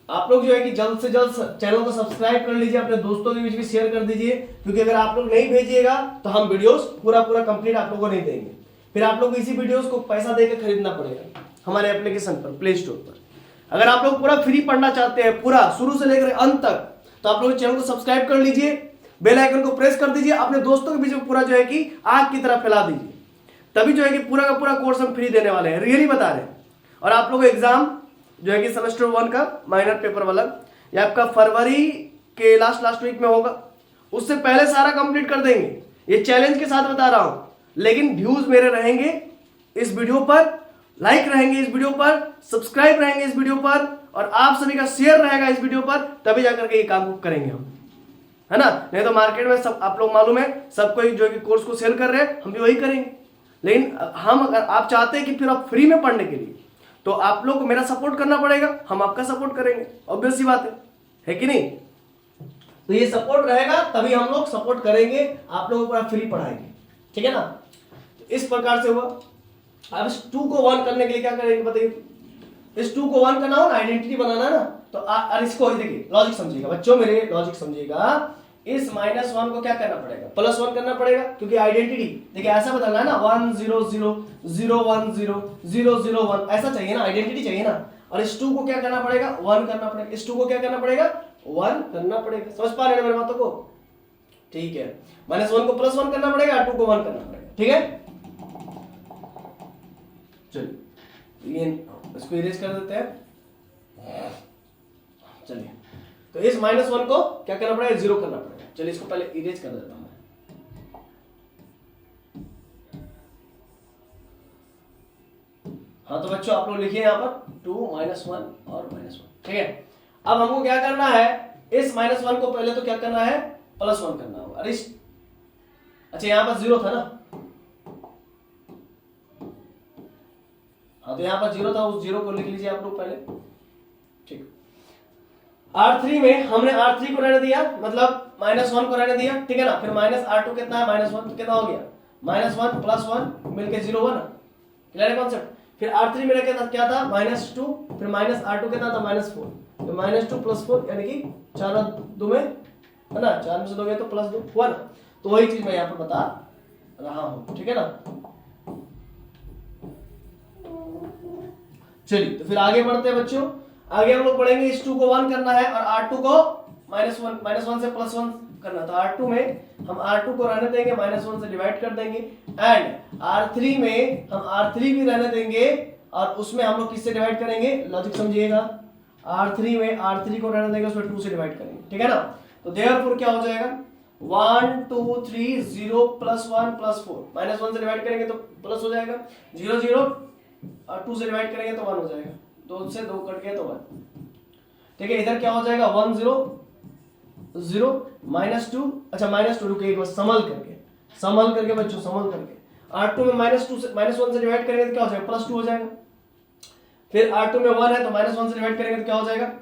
S1: आप लोग जो है कि जल्द से जल्द चैनल को सब्सक्राइब कर लीजिए, अपने दोस्तों के बीच में शेयर कर दीजिए, क्योंकि अगर आप लोग नहीं भेजिएगा तो हम वीडियोस पूरा कंप्लीट आप लोगों को नहीं देंगे। फिर आप लोग इसी वीडियोस को पैसा देकर खरीदना पड़ेगा हमारे एप्लीकेशन पर, प्ले स्टोर पर। अगर आप लोग पूरा फ्री पढ़ना चाहते हैं, पूरा शुरू से लेकर अंत तक, तो आप लोग चैनल को सब्सक्राइब कर लीजिए, बेल आइकन को प्रेस कर दीजिए, अपने दोस्तों के बीच में पूरा जो है कि आग की तरह फैला दीजिए, तभी जो है कि पूरा का पूरा कोर्स हम फ्री देने वाले हैं, रियली बता रहे हैं। और आप लोगों को एग्जाम जो है कि सेमेस्टर 1 का माइनर पेपर वाला, ये आपका फरवरी के लास्ट वीक में होगा, उससे पहले सारा कंप्लीट कर देंगे, ये चैलेंज के साथ बता रहा हूं। लेकिन व्यूज मेरे रहेंगे इस वीडियो पर, लाइक रहेंगे इस वीडियो पर, सब्सक्राइब रहेंगे इस वीडियो पर, और आप सभी का शेयर रहेगा इस वीडियो पर, तभी जाकर के ये काम करेंगे हम, है ना। नहीं तो मार्केट में सब आप लोग मालूम है, सब कोई जो कि कोर्स को सेल कर रहे हैं, हम भी वही करेंगे। लेकिन हम, अगर आप चाहते हैं कि फिर आप फ्री में पढ़ने के लिए, तो आप लोग को मेरा सपोर्ट करना पड़ेगा, हम आपका सपोर्ट करेंगे, ऑब्वियस सी बात है कि नहीं। तो ये सपोर्ट रहेगा तभी हम लोग सपोर्ट करेंगे, आप लोगों को पूरा फ्री पढ़ाएंगे, ठीक है ना। तो इस प्रकार से हुआ। अब इस 2 को 1 करने के लिए क्या करेंगे बताइए। इस 2 को 1 करना हो ना, आइडेंटिटी बनाना ना, तो इसको देखिए, लॉजिक समझिएगा बच्चों, मेरे लॉजिक समझिएगा। इस -1 को क्या करना पड़ेगा, +1 करना पड़ेगा, क्योंकि आइडेंटिटी देखिए ऐसा बदलना है ना, 1 0 0 0 1 0 0 0 1, ऐसा चाहिए ना, आइडेंटिटी चाहिए ना। और इस 2 को क्या करना पड़ेगा, 1 करना पड़ेगा, इस 2 को क्या करना पड़ेगा, 1 करना पड़ेगा। समझ पा रहे हैं मेरी बातों को? ठीक है, -1 को +1 करना पड़ेगा, 2 को 1 करना पड़ेगा, ठीक है। चलिए, ये इसको इरेज कर देते हैं। चलिए, तो इस -1 को क्या करना पड़ेगा, 0 करना पड़ेगा। चलिए, इसको पहले इरेज कर देता हूं मैं। हाँ, तो बच्चों आप लोग लिखिए यहाँ पर 2 -1 और -1, ठीक है। अब हमको क्या करना है, इस -1 को पहले तो क्या करना है, +1 करना होगा। अरे अच्छा, यहाँ पर 0 था ना, हाँ तो यहाँ पर 0 था, उस 0 को लिख लीजिए आप लोग पहले। ठीक, R3 में हमने R3 को रहने दिया, मतलब -1 को रहने दिया, ठीक है ना। फिर -R2 कितना है, -1, तो कितना हो गया, -1 + 1 मिलके 0 हुआ ना, क्लियर है कॉन्सेप्ट। फिर R3 मेरा क्या था, -2, फिर -R2 कितना था, -4, तो -2 + 4 यानी कि 4 और 2 में, है ना, 4 में से 2 गया तो +2 हुआ ना। तो वही चीज मैं यहाँ पर बता रहा हूँ, ठीक है ना। चलिए तो फिर आगे बढ़ते हैं बच्चों। आगे हम लोग पढ़ेंगे, इस 2 को 1 करना है और R2 को -1 से +1 करना। तो R2 में हम R2 को रहने देंगे, -1 से डिवाइड कर देंगे, एंड R3 में हम R3 भी रहने देंगे और उसमें हम लोग किससे डिवाइड करेंगे, लॉजिक समझिएगा। R3 में R3 को रहने देंगे, उसमें 2 से डिवाइड करेंगे, ठीक है ना। तो देयरफॉर क्या हो जाएगा, 1 2 3 0 + 1 + 4, -1 से डिवाइड करेंगे तो प्लस हो जाएगा, 0 0 और 2 से डिवाइड करेंगे तो 1 हो जाएगा, 2 से 2 कट गया तो 1, ठीक है। इधर क्या हो जाएगा, 1 0 0 -2, अच्छा -2, रुकिए एक बार संभल करके बच्चों, संभल करके। R2 में -2 से -1 से डिवाइड करेंगे तो क्या हो जाएगा, +2 हो जाएगा। फिर R2 में 1 है तो -1 से डिवाइड करेंगे तो क्या हो जाएगा,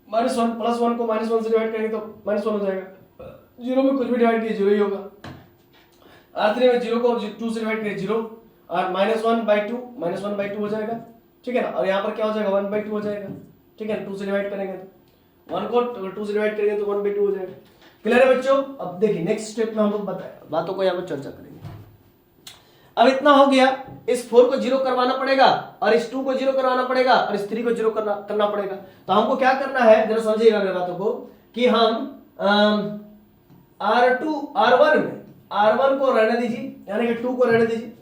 S1: -1 + 1 को -1 से डिवाइड करेंगे तो -1 हो जाएगा। 0 में कुछ भी डिवाइड कीजिए 0 ही होगा। R3 में 0 को 2 से डिवाइड करिए 0, और -1/2 हो जाएगा, ठीक है ना। और यहाँ पर क्या हो जाएगा, 1/2 हो जाएगा, ठीक है। 2 से डिवाइड करेंगे तो 1 को 2 से डिवाइड करेंगे तो 1/2 हो जाएगा। क्लियर है बच्चों। अब देखिए नेक्स्ट स्टेप में हम लोग बातों को यहाँ पर चर्चा करेंगे। अब इतना हो गया, इस 4 को 0 करवाना पड़ेगा और इस 2 को 0 करवाना पड़ेगा और इस 3 को 0 करना पड़ेगा। तो हमको क्या करना है, जरा समझिएगा मेरी बातों को, कि हम R1 को रहने दीजिए, यानी कि 2 को रहने दीजिए,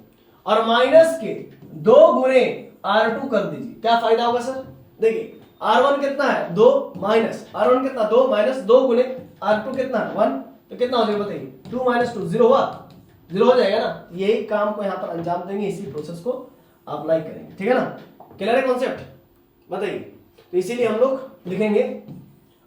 S1: और माइनस के 2 गुणे R2 कर दीजिए। क्या फायदा होगा सर, देखिए R1 कितना है 2, माइनस R1 कितना 2, माइनस 2 गुणे R2 कितना है 1, तो कितना हो जाएगा बताइए, 2 - 2 0 हुआ, 0 हो जाएगा ना। यही काम को यहाँ पर अंजाम देंगे, इसी प्रोसेस को अप्लाई करेंगे, ठीक है ना। क्लियर है कॉन्सेप्ट, बताइए। तो इसीलिए हम लोग लिखेंगे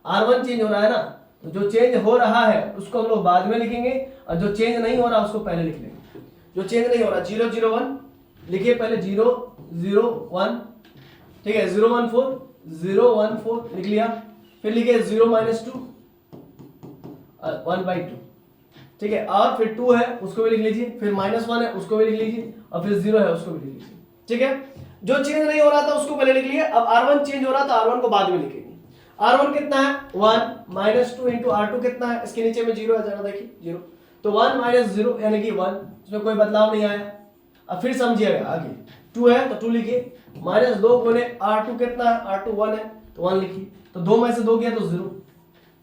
S1: R1 चेंज हो रहा है ना, तो जो चेंज हो रहा है उसको हम लोग बाद में लिखेंगे, और जो चेंज नहीं हो रहा उसको पहले लिख लेंगे। जो चेंज नहीं हो रहा 0 0 1 लिखिए पहले, 0 0 1, ठीक है, 0 1 4 0 1 4 लिख लिया। फिर लिखिए 0 -2 1/2, ठीक है। और फिर 2 है उसको भी लिख लीजिए, फिर -1 है उसको भी लिख लीजिए, और फिर 0 है उसको भी लिख लीजिए, ठीक है। जो चेंज नहीं हो रहा था उसको पहले लिख लिए। अब R1 चेंज हो रहा था, R1 को बाद में लिखेंगे। R1 कितना है 1 -2 इंटू R2 कितना है, इसके नीचे में 0 है, जरा देखिए 0, तो 1 - 0 यानी कि 1, इसमें कोई बदलाव नहीं आया। अब फिर समझिएगा आगे, 2 है तो 2 लिखिए, -2 गुने R2 कितना है, R2 1 है तो 1 लिखिए, तो 2 में से 2 गया तो 0।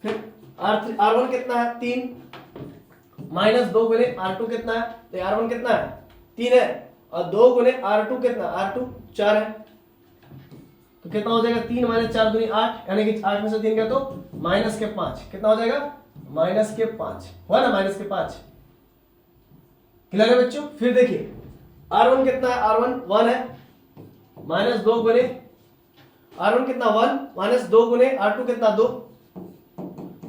S1: फिर R1 कितना है 3, -2 गुने R2 कितना है, तो R1 कितना है 3 है, और 2 गुने R2 कितना, R2 4 है, तो कितना हो जाएगा 3 - 4 दूनी 8, यानी कि 8 में से 3 गया तो -5, कितना हो जाएगा -5 हुआ ना, -5। क्लियर है बच्चों। फिर देखिए R1 कितना है, R1 1 है, -2 गुने R1 कितना 1 -2 गुने R2 कितना 2,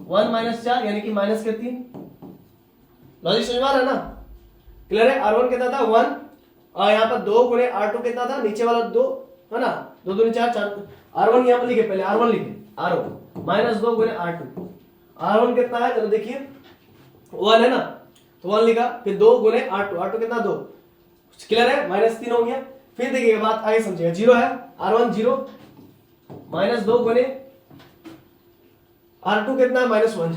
S1: 1 - 4 यानी कि -3। लॉजिक समझ में आ रहा है ना, क्लियर है। R1 कितना था 1, और यहाँ पर 2 गुने R2 कितना था, नीचे वाला 2 है ना, 2 दूनी 4 4, R1 यहाँ पर लिखे, पहले R1 लिखे, R1 -2 गुने R2, R1 कितना है चलो देखिए 1 है ना, तो 1 लिखा, फिर 2 गुने R2 कितना 2, क्लियर है, -3 हो गया। फिर देखिए बात आगे समझिएगा, 0 है R1 0, -2 गुने R2 कितना है -1,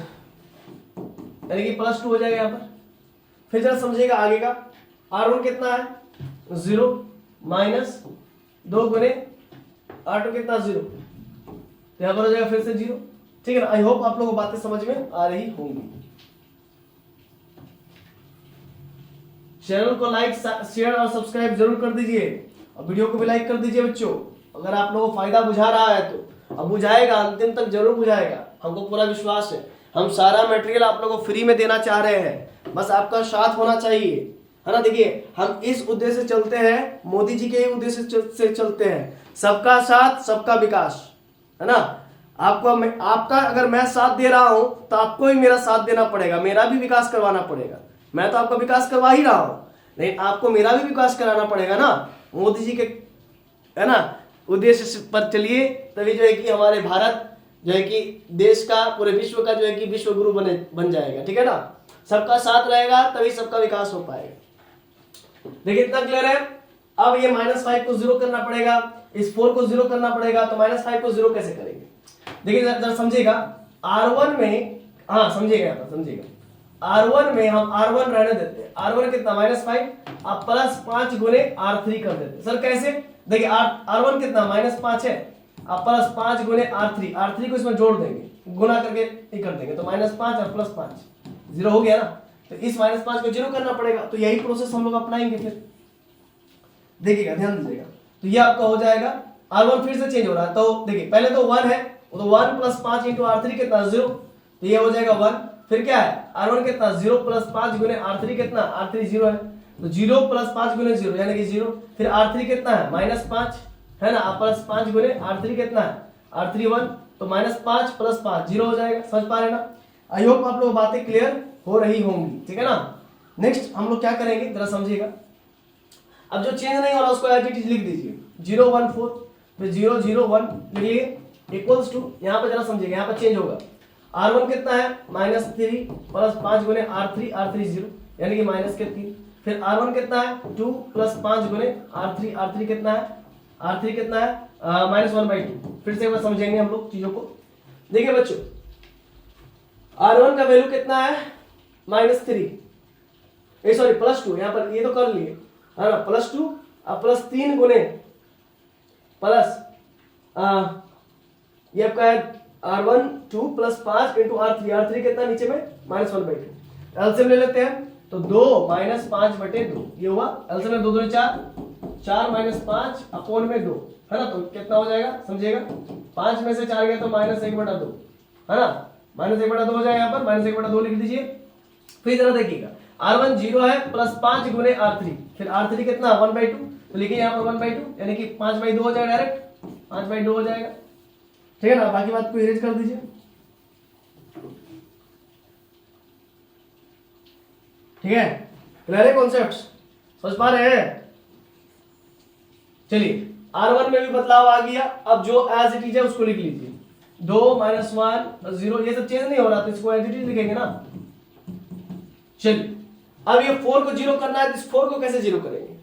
S1: यानी कि +2 हो जाएगा यहाँ पर। फिर जरा समझिएगा आगे का, R1 कितना है 0, -2 गुने R2 कितना 0, तो यहाँ पर हो जाएगा फिर से 0, ठीक है ना। आई होप आप लोगों को बातें समझ में आ रही होंगी। चैनल को लाइक शेयर और सब्सक्राइब जरूर कर दीजिए, और वीडियो को भी लाइक कर दीजिए बच्चों। अगर आप लोगों को फायदा बुझा रहा है तो, अब बुझाएगा, अंतिम तक जरूर बुझाएगा, हमको पूरा विश्वास है। हम सारा मटेरियल आप लोगों को फ्री में देना चाह रहे हैं, बस आपका साथ होना चाहिए, है ना। देखिए हम इस उद्देश्य से चलते हैं, मोदी जी के ही उद्देश्य से चलते हैं, सबका साथ सबका विकास, है ना। आपका अगर मैं साथ दे रहा हूं तो आपको ही मेरा साथ देना पड़ेगा, मेरा भी विकास करवाना पड़ेगा। मैं तो आपका विकास करवा ही रहा हूं, लेकिन आपको मेरा भी विकास कराना पड़ेगा ना। मोदी जी के है ना उद्देश्य पर चलिए, तभी जो है कि हमारे भारत जो है कि देश का पूरे विश्व का जो है कि विश्व गुरु बन जाएगा। ठीक है ना, सबका साथ रहेगा तभी सबका विकास हो पाएगा। देखिए इतना क्लियर है। अब ये -5 को 0 करना पड़ेगा, इस 4 को 0 करना पड़ेगा, तो -5 को 0 कैसे करेंगे? देखिए जरा समझिएगा, R1 में, हाँ समझिएगा यहाँ पर समझिएगा, R1 में हम R1 रहने देते हैं, R1 कितना -5, आप +5 गुने R3 कर देते हैं। सर कैसे? देखिए R1 कितना -5 है, आप +5 गुने R3 को इसमें जोड़ देंगे, गुना करके ये कर देंगे, तो -5 और +5 0 हो गया ना। तो इस -5 को 0 करना पड़ेगा, तो यही प्रोसेस हम लोग अपनाएंगे। फिर देखिएगा, ध्यान दीजिएगा, तो ये आपका हो जाएगा। R1 फिर से चेंज हो रहा है, तो देखिए पहले तो 1 है, तो 1 + 5 × R3 कितना 0, तो ये हो जाएगा 1। फिर क्या है, R1 कितना 0 + 5 गुने R3 कितना, R3 0 है, तो 0 + 5 गुने 0 यानी कि 0। फिर R3 कितना है -5 है ना, आप +5 गुने R3 कितना है, R3 1, तो -5 + 5 0 हो जाएगा। समझ पा रहे ना? आई होप आप लोग बातें क्लियर हो रही होंगी। ठीक है ना। नेक्स्ट हम लोग क्या करेंगे जरा समझिएगा। अब जो चेंज नहीं हो रहा उसको एज इट इज लिख दीजिए, 0 1 4, फिर 0 0 1 लिखिए, इक्वल्स टू, यहाँ पे जरा समझिएगा, यहाँ पे चेंज होगा। R1 कितना है -3 + 5 गुने R3 0 यानी कि -3। फिर R1 कितना है 2 + 5 गुने R3 कितना है, R3 कितना है -1/2। फिर से एक बार समझेंगे हम लोग चीजों को। देखिए बच्चों, R1 का वैल्यू कितना है -3, सॉरी +2, यहाँ पर ये तो कर लिए है ना, +2 अब +3 गुने प्लस ये आपका है R1 2 + 5 × R3 कितना नीचे में -1/2। एलसीएम ले लेते हैं, तो 2 - 5/2 ये हुआ। एलसीएम में 2 2 4, 4 - 5 अपॉन में 2 है ना, तो कितना हो जाएगा समझिएगा, 5 में से 4 गया तो -1/2 है ना, -1/2 हो जाएगा। यहाँ पर -1/2 लिख दीजिए। फिर जरा देखिएगा, R1 0 है, +5 गुने R3, फिर R3 कितना 1/2, तो लिखिए यहाँ पर 1/2 यानी कि 5/2 हो जाएगा, डायरेक्ट 5/2 हो जाएगा। ठीक है ना, बाकी बात को इरेज कर दीजिए। ठीक है, क्लियर है कॉन्सेप्ट, समझ पा रहे हैं? चलिए R1 में भी बदलाव आ गया। अब जो एज इट इज है उसको लिख लीजिए, 2 - 1 0, ये सब चेंज नहीं हो रहा तो इसको एज इट इज लिखेंगे ना। चलिए अब ये 4 को 0 करना है, तो इस 4 को कैसे 0 करेंगे?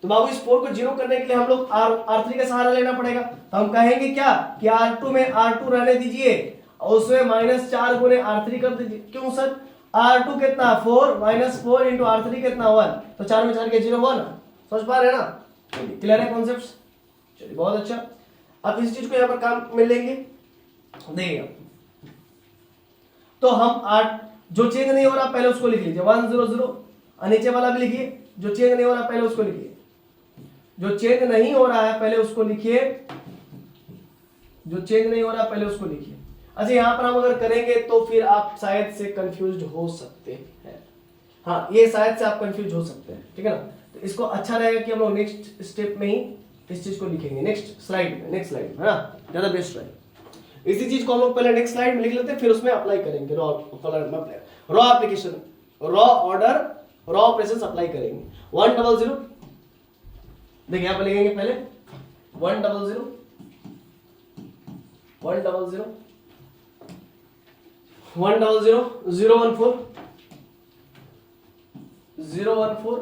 S1: तो बाबू इस 4 को 0 करने के लिए हम लोग R3 का सहारा लेना पड़ेगा। तो हम कहेंगे क्या कि R2 में R2 रहने दीजिए और उसमें -4 गुने R3 कर दीजिए। क्यों सर? R2 कितना 4 -4 × R3 कितना 1, तो 4 में 4 के 0 1। समझ पा रहे हैं ना? क्लियर है कॉन्सेप्ट? चलिए बहुत अच्छा। अब इस चीज को यहाँ पर काम में लेंगे, देखिएगा, तो हम जो चेंज नहीं हो रहा पहले उसको लिख लीजिए 1 0 0, और नीचे वाला भी लिखिए, जो चेंज नहीं हो रहा पहले उसको लिखिए, जो चेंज नहीं हो रहा है पहले उसको लिखिए, जो चेंज नहीं हो रहा पहले उसको लिखिए। अच्छा यहाँ पर हम अगर करेंगे तो फिर आप शायद से कंफ्यूज हो सकते हैं। हाँ, ये शायद से आप कंफ्यूज हो सकते हैं। ठीक है ना, तो इसको अच्छा रहेगा कि हम लोग नेक्स्ट स्टेप में ही इस चीज को लिखेंगे, नेक्स्ट स्लाइड में है ना, ज्यादा बेस्ट रहेगा। इसी चीज को हम लोग पहले नेक्स्ट स्लाइड में लिख लेते हैं, फिर उसमें अप्लाई करेंगे raw application, raw order, raw operations apply करेंगे। 1 0 0, देखिए यहाँ पर लिखेंगे पहले 1 0 0 1 0 0 1 0 0 0 1 4 0 1 4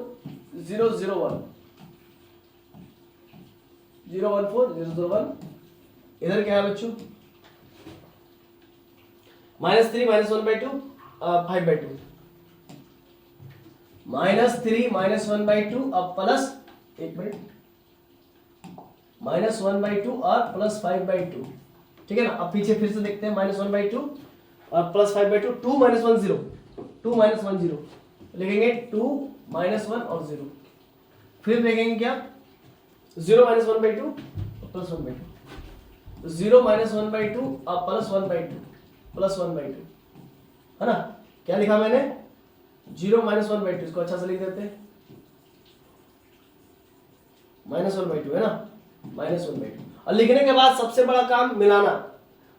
S1: 0 0 1 0 1 4 0 0 1। इधर क्या है बच्चों? -3 -1/2 5/2, -3 -1/2 अब प्लस, एक मिनट, -1/2 और +5/2। ठीक है ना। अब पीछे फिर से देखते हैं, -1/2 और +5/2, 2 - 1 0, 2 - 1 0 लिखेंगे, 2 - 1 और 0। फिर देखेंगे क्या, 0 - 1/2 +1/2, 0 - 1/2 और +1/2 है ना। क्या लिखा मैंने? 0 - 1/2, इसको अच्छा से लिख देते हैं, -1/2 है ना, -1/2। और लिखने के बाद सबसे बड़ा काम मिलाना,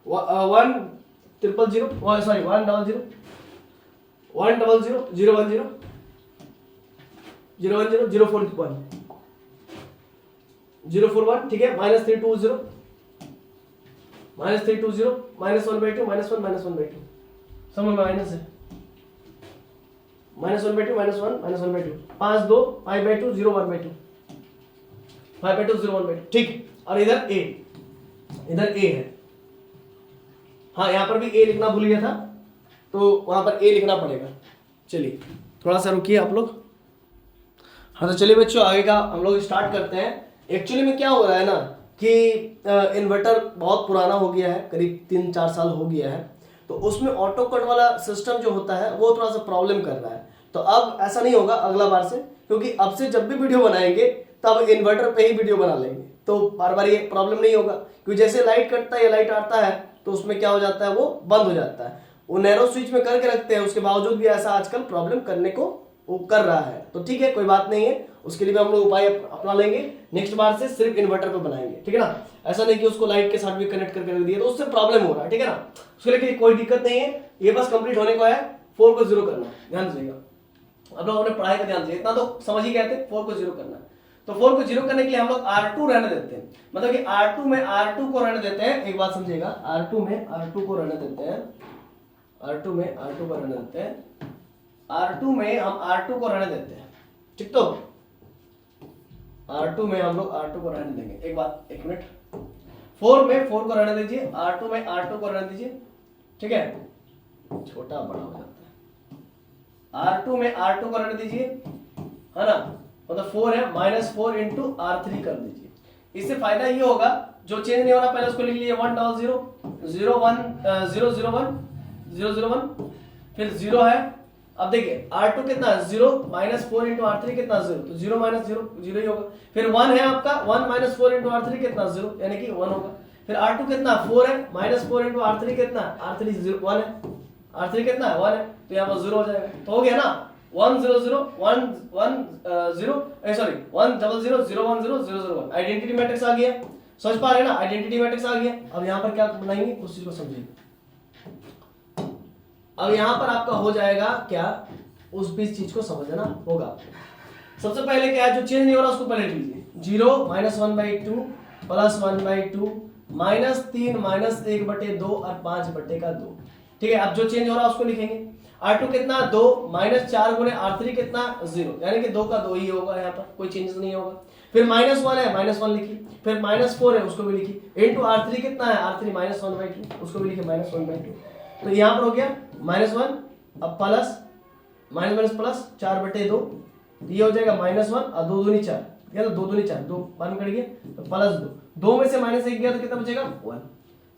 S1: 1 0 0 सॉरी 1 0 0 1 0 0 0 1 0 0 1 0 0 4 1, 041, ठीक है, -320, -320, -1/2, -1/2, सब में माइनस है, -1/2, -1, -1/2, 5 2, 5/2, 0 1/2, 5/2, 0 1/2, ठीक। और इधर a है, हाँ यहाँ पर भी a लिखना भूल गया था, तो वहां पर a लिखना पड़ेगा। चलिए थोड़ा सा रुकिए आप लोग। हाँ तो चलिए बच्चों, आगे का हम लोग स्टार्ट करते हैं। एक्चुअली में क्या हो रहा है ना कि इन्वर्टर बहुत पुराना हो गया है, करीब 3-4 साल हो गया है, तो उसमें ऑटो कट वाला सिस्टम जो होता है वो थोड़ा सा प्रॉब्लम कर रहा है। तो अब ऐसा नहीं होगा अगला बार से, क्योंकि अब से जब भी वीडियो बनाएंगे तब इन्वर्टर पे ही वीडियो बना लेंगे, तो बार बार ये प्रॉब्लम नहीं होगा। क्योंकि जैसे लाइट कटता है या लाइट आता है तो उसमें क्या हो जाता है, वो बंद हो जाता है। वो नैरो स्विच में करके रखते हैं, उसके बावजूद भी ऐसा आजकल प्रॉब्लम करने को वो कर रहा है। तो ठीक है, कोई बात नहीं है, उसके लिए भी हम लोग उपाय अपना लेंगे। नेक्स्ट बार से सिर्फ इन्वर्टर पे बनाएंगे, ठीक है ना। ऐसा नहीं कि उसको लाइट के साथ भी कनेक्ट करके रख दिया तो उससे प्रॉब्लम हो रहा है, ठीक है ना। उसके लिए कोई दिक्कत नहीं है, ये बस कंप्लीट होने को है। 4 को 0 करना, ध्यान दीजिएगा, अब लोग अपने पढ़ाई का ध्यान दीजिए, इतना तो समझ ही गए थे। 4 को 0 करना, तो 4 को 0 करने के लिए हम लोग R2 रहने देते हैं, मतलब कि R2 में R2 को रहने देते हैं। एक बात समझिएगा, R2 में R2 को रहने देते हैं, R2 में R2 को रहने देते हैं, R2 में हम R2 को रहने देते हैं, ठीक। तो R2 में हम लोग R2 को रहने देंगे। एक बात, एक मिनट, 4 में 4 को रहने दीजिए, R2 में R2 को रहने दीजिए, ठीक है, छोटा बड़ा हो जाता है। R2 में R2 को रहने दीजिए, है ना, मतलब 4 है, -4 इंटू R3 कर दीजिए। इससे फायदा ये होगा, जो चेंज नहीं हो रहा पहले उसको लिख लीजिए 1 0 0 1 0 0 1 0 0 1, फिर 0 है। अब देखिए R2 कितना है 0, -4 इंटू R3 कितना 0, तो 0 - 0 0 ही होगा। फिर 1 है आपका, 1 -4 इंटू R3 कितना 0, यानी कि 1 होगा। फिर R2 कितना 4 है, -4 इंटू R3 कितना, R3 1 है, R3 कितना है 1 है, तो यहाँ पर 0 हो जाएगा। तो हो गया ना, 1 0 0 1 1 0, सॉरी 1 0 0 0 1 0 0 0 1, आइडेंटिटी मैट्रिक्स आ गया। समझ पा रहे हैं ना, आइडेंटिटी मैट्रिक्स आ गया। अब यहाँ पर क्या बनाएंगे उस चीज को समझिए। अब यहां पर आपका हो जाएगा क्या, उस भी चीज को समझना होगा। सबसे पहले क्या है, जो चेंज नहीं हो रहा उसको पहले लीजिए, 0 -1/2 +1/2 -3 -1/2 और 5/2, ठीक है। अब जो चेंज हो रहा है उसको लिखेंगे। R2 कितना 2, -4 गुने R3 कितना 0, यानी कि 2 का 2 ही होगा, यहाँ पर कोई चेंजेस नहीं होगा। फिर -1 है, -1 लिखिए, फिर -4 है उसको भी लिखिए, इंटू R3 कितना है, R3 -1/2, उसको भी लिखिए -1/2। तो यहाँ पर हो गया -1, अब प्लस प्लस 4/2, ये हो जाएगा -1 और 2 दूनी 4, या तो 2 दूनी 4, 2 बाहर निकल गया तो +2, 2 में से -1 गया तो कितना बचेगा 1,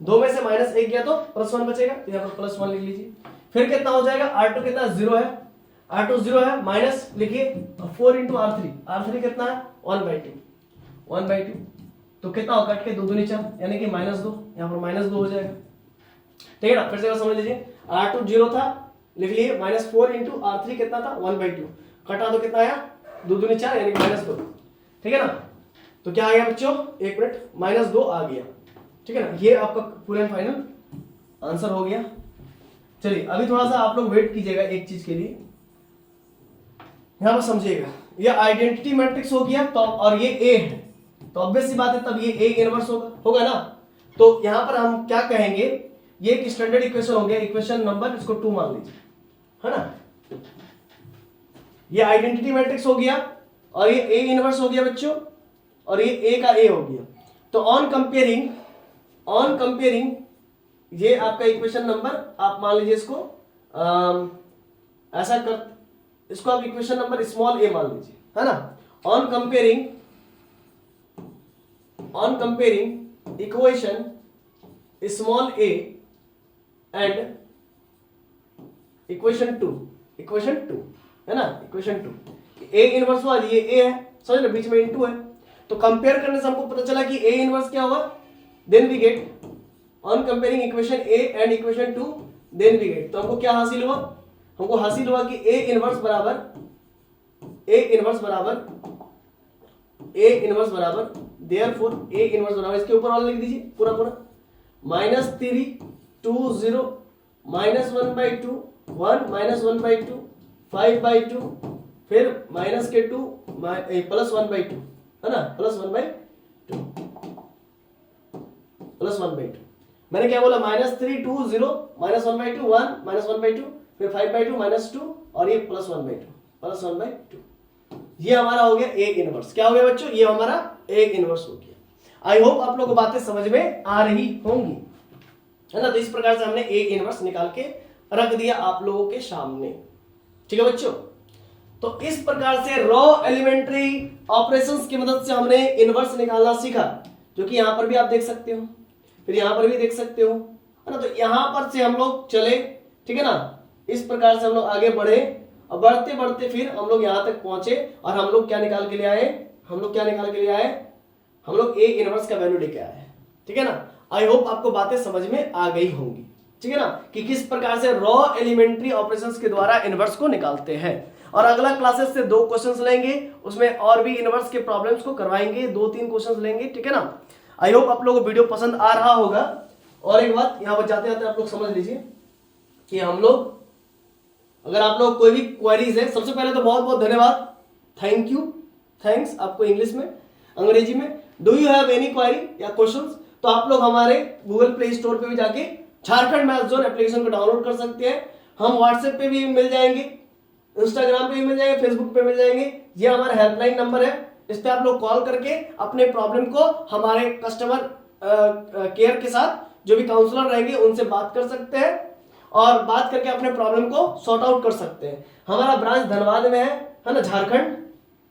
S1: 2 में से -1 गया तो +1 बचेगा, तो यहाँ पर +1 लिख लीजिए। फिर कितना हो जाएगा, R2 कितना 0 है, R2 0 है, माइनस लिखिए 4 इंटू R3 कितना है 1/2, तो कितना हो, कट के 2 दूनी 4, यानी कि -2, यहाँ पर -2 हो जाएगा, ठीक है ना। फिर से समझ लीजिए, R2 0 था, लिख लिए -4 इंटू R3 कितना था 1/2, कटा तो कितना आया 2 दूनी 4, यानी कि -2, ठीक है ना। तो क्या आ गया बच्चों, एक मिनट, -2 आ गया, ठीक है ना। ये आपका फुल एंड फाइनल आंसर हो गया। चलिए अभी थोड़ा सा आप लोग वेट कीजिएगा एक चीज के लिए, यहां पर समझिएगा, ये आइडेंटिटी मैट्रिक्स हो गया तो, और ये A है, तो ऑब्वियस सी बात है तब ये A इनवर्स होगा ना। तो यहां पर हम क्या कहेंगे, ये एक स्टैंडर्ड इक्वेशन हो गया, इक्वेशन नंबर इसको 2 मान लीजिए, है ना। ये आइडेंटिटी मैट्रिक्स हो गया और ये A इनवर्स हो गया बच्चों, और ये A का A हो गया। तो ऑन कंपेयरिंग ये आपका इक्वेशन नंबर, आप मान लीजिए इसको ऐसा कर, इसको आप इक्वेशन नंबर स्मॉल a मान लीजिए, है ना। On comparing equation small a and equation 2, है ना, इक्वेशन 2 a इनवर्स हुआ, ये a है, समझ लो, बीच में इनटू है, तो कंपेयर करने से हमको पता चला कि a इनवर्स क्या हुआ, then we get on comparing equation a and equation 2, then we get, तो हमको क्या हासिल हुआ, हमको हासिल हुआ कि a इनवर्स बराबर देयरफॉर a इनवर्स बराबर, इसके ऊपर वाला लिख दीजिए पूरा -3 2 0 -1/2 1 -1/2 5/2, फिर -2 +1/2, है ना, +1/2, 2 प्लस 1/2। मैंने क्या बोला, -3 2 0 -1/2 1 -1/2 फिर 5/2 -2 और ये +1/2 ये हमारा हो गया A इनवर्स। क्या हो गया बच्चों, ये हमारा A इनवर्स हो गया। आई होप आप लोगों को बातें समझ में आ रही होंगी, है ना। तो इस प्रकार से हमने A इनवर्स निकाल के रख दिया आप लोगों के सामने, ठीक है बच्चों। तो इस प्रकार से रॉ एलिमेंट्री ऑपरेशंस की मदद से हमने इनवर्स निकालना सीखा, जो कि यहां पर भी आप देख सकते हो, फिर यहां पर भी देख सकते हो, है ना। तो यहां पर से हम लोग चले, ठीक है ना। इस प्रकार से हम लोग आगे बढ़े और बढ़ते बढ़ते फिर हम लोग यहां तक पहुंचे और हम लोग क्या निकाल के ले आए, हम लोग A इनवर्स का वैल्यू लेके आए, ठीक है ना। आई होप आपको बातें समझ में आ गई होंगी, ठीक है ना, कि किस प्रकार से रॉ एलिमेंट्री ऑपरेशंस के द्वारा इनवर्स को निकालते हैं। और अगला क्लासेस से 2 क्वेश्चंस लेंगे, उसमें और भी इनवर्स के प्रॉब्लम्स को करवाएंगे, 2-3 क्वेश्चंस लेंगे, ठीक है ना। आई होप आप लोगों को वीडियो पसंद आ रहा होगा। और एक बात यहां पर जाते जाते आप लोग समझ लीजिए कि हम लोग, अगर आप लोग कोई भी क्वेरीज है, सबसे पहले तो बहुत बहुत धन्यवाद, थैंक यू, थैंक्स आपको इंग्लिश में, अंग्रेजी में। Do you have any query या क्वेश्चंस, तो आप लोग हमारे गूगल प्ले स्टोर पे भी जाके झारखंड मैथ जोन एप्लीकेशन को डाउनलोड कर सकते हैं। हम व्हाट्सएप पे भी मिल जाएंगे, इंस्टाग्राम पे भी मिल जाएंगे, फेसबुक पे मिल जाएंगे। ये हमारा हेल्पलाइन नंबर है, इस पे आप लोग कॉल करके अपने प्रॉब्लम को हमारे कस्टमर केयर के साथ, जो भी काउंसलर रहेंगे, उनसे बात कर सकते हैं और बात करके अपने प्रॉब्लम को सॉर्ट आउट कर सकते हैं। हमारा ब्रांच धनबाद में है ना, झारखंड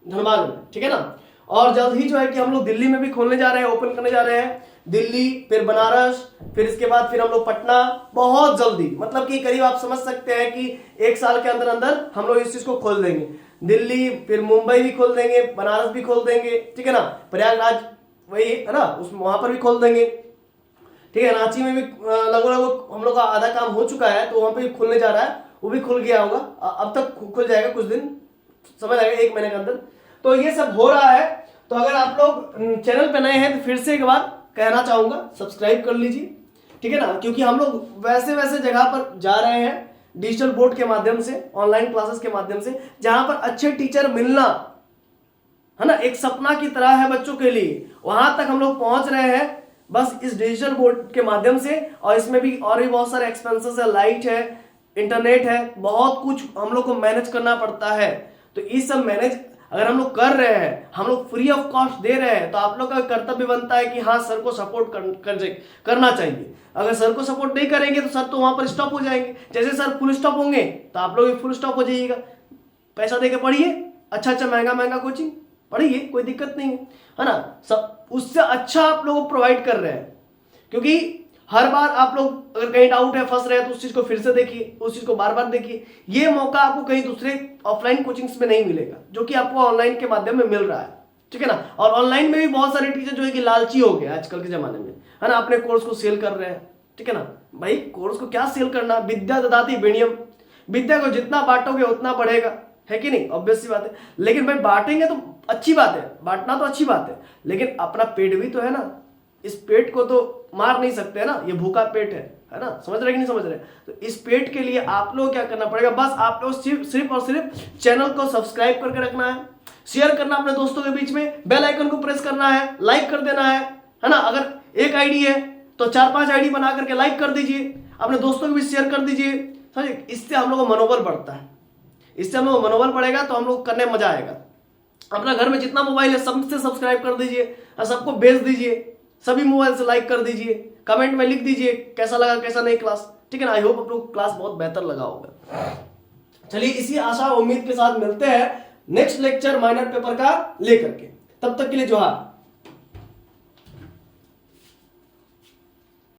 S1: धनबाद में, ठीक है ना। और जल्द ही जो है कि हम लोग दिल्ली में भी खोलने जा रहे हैं, ओपन करने जा रहे हैं। दिल्ली, फिर बनारस, फिर इसके बाद फिर हम लोग पटना, बहुत जल्दी, मतलब कि करीब आप समझ सकते हैं कि 1 साल के अंदर अंदर हम लोग इस चीज को खोल देंगे। दिल्ली, फिर मुंबई भी खोल देंगे, बनारस भी खोल देंगे, ठीक है ना। प्रयागराज वही है ना, उस वहां पर भी खोल देंगे, ठीक है। रांची में भी लगभग हम लोग का आधा काम हो चुका है, तो वहां पे खुलने जा रहा है, वो भी खुल गया होगा, अब तक खुल जाएगा, कुछ दिन समय लगेगा, 1 महीने के अंदर। तो ये सब हो रहा है। तो अगर आप लोग चैनल पे नए हैं तो फिर से एक बार कहना चाहूंगा, सब्सक्राइब कर लीजिए, ठीक है ना, क्योंकि हम लोग वैसे वैसे जगह पर जा रहे हैं डिजिटल बोर्ड के माध्यम से, ऑनलाइन क्लासेस के माध्यम से, जहां पर अच्छे टीचर मिलना, है ना, एक सपना की तरह है बच्चों के लिए। वहां तक हम लोग पहुंच रहे हैं बस इस डिजिटल बोर्ड के माध्यम से। और इसमें भी और भी बहुत सारे एक्सपेंसेस है, लाइट है, इंटरनेट है, बहुत कुछ हम लोग को मैनेज करना पड़ता है। तो इस सब मैनेज अगर हम लोग कर रहे हैं, हम लोग फ्री ऑफ कॉस्ट दे रहे हैं, तो आप लोग का कर्तव्य बनता है कि हाँ, सर को सपोर्ट करना चाहिए। अगर सर को सपोर्ट नहीं करेंगे तो सर तो वहां पर स्टॉप हो जाएंगे। जैसे सर फुल स्टॉप होंगे तो आप लोग भी फुल स्टॉप हो जाइएगा। पैसा देके पढ़िए, अच्छा महंगा कोचिंग पढ़िए, कोई दिक्कत नहीं है ना। सब उससे अच्छा आप लोग प्रोवाइड कर रहे हैं, क्योंकि हर बार आप लोग अगर कहीं डाउट है, फंस रहे हैं, तो उस चीज को फिर से देखिए, उस चीज को बार बार देखिए। ये मौका आपको कहीं दूसरे ऑफलाइन कोचिंग्स में नहीं मिलेगा, जो कि आपको ऑनलाइन के माध्यम में मिल रहा है, ठीक है ना। और ऑनलाइन में भी बहुत सारे टीचर जो है कि लालची हो गए आजकल के जमाने में, है ना, अपने कोर्स को सेल कर रहे हैं, ठीक है ना। भाई कोर्स को क्या सेल करना, विद्या ददाति विनयम, विद्या को जितना बांटोगे उतना बढ़ेगा, है कि नहीं, ऑब्वियस सी बात है। लेकिन भाई बांटेंगे तो अच्छी बात है, बांटना तो अच्छी बात है, लेकिन अपना पेट भी तो है ना। इस पेट को तो मार नहीं सकते है ना, ये भूखा पेट है ना, समझ रहे कि नहीं समझ रहे। तो इस पेट के लिए आप लोग क्या करना पड़ेगा, बस आप लोग सिर्फ और सिर्फ चैनल को सब्सक्राइब करके रखना है, शेयर करना अपने दोस्तों के बीच में, बेल आइकन को प्रेस करना है, लाइक कर देना है ना। अगर एक आईडी है तो 4-5 आईडी बना करके लाइक कर दीजिए, अपने दोस्तों के बीच शेयर कर दीजिए, समझे। इससे हम लोग को मनोबल बढ़ता है, इससे हम लोग मनोबल बढ़ेगा तो हम लोग करने में मजा आएगा। अपना घर में जितना मोबाइल है सबसे सब्सक्राइब कर दीजिए और सबको भेज दीजिए, सभी मोबाइल से लाइक कर दीजिए, कमेंट में लिख दीजिए कैसा लगा कैसा नहीं क्लास, ठीक है ना। आई होप आप लोग क्लास बहुत बेहतर लगा होगा। चलिए इसी आशा उम्मीद के साथ मिलते हैं नेक्स्ट लेक्चर माइनर पेपर का लेकर के, तब तक के लिए जोहार।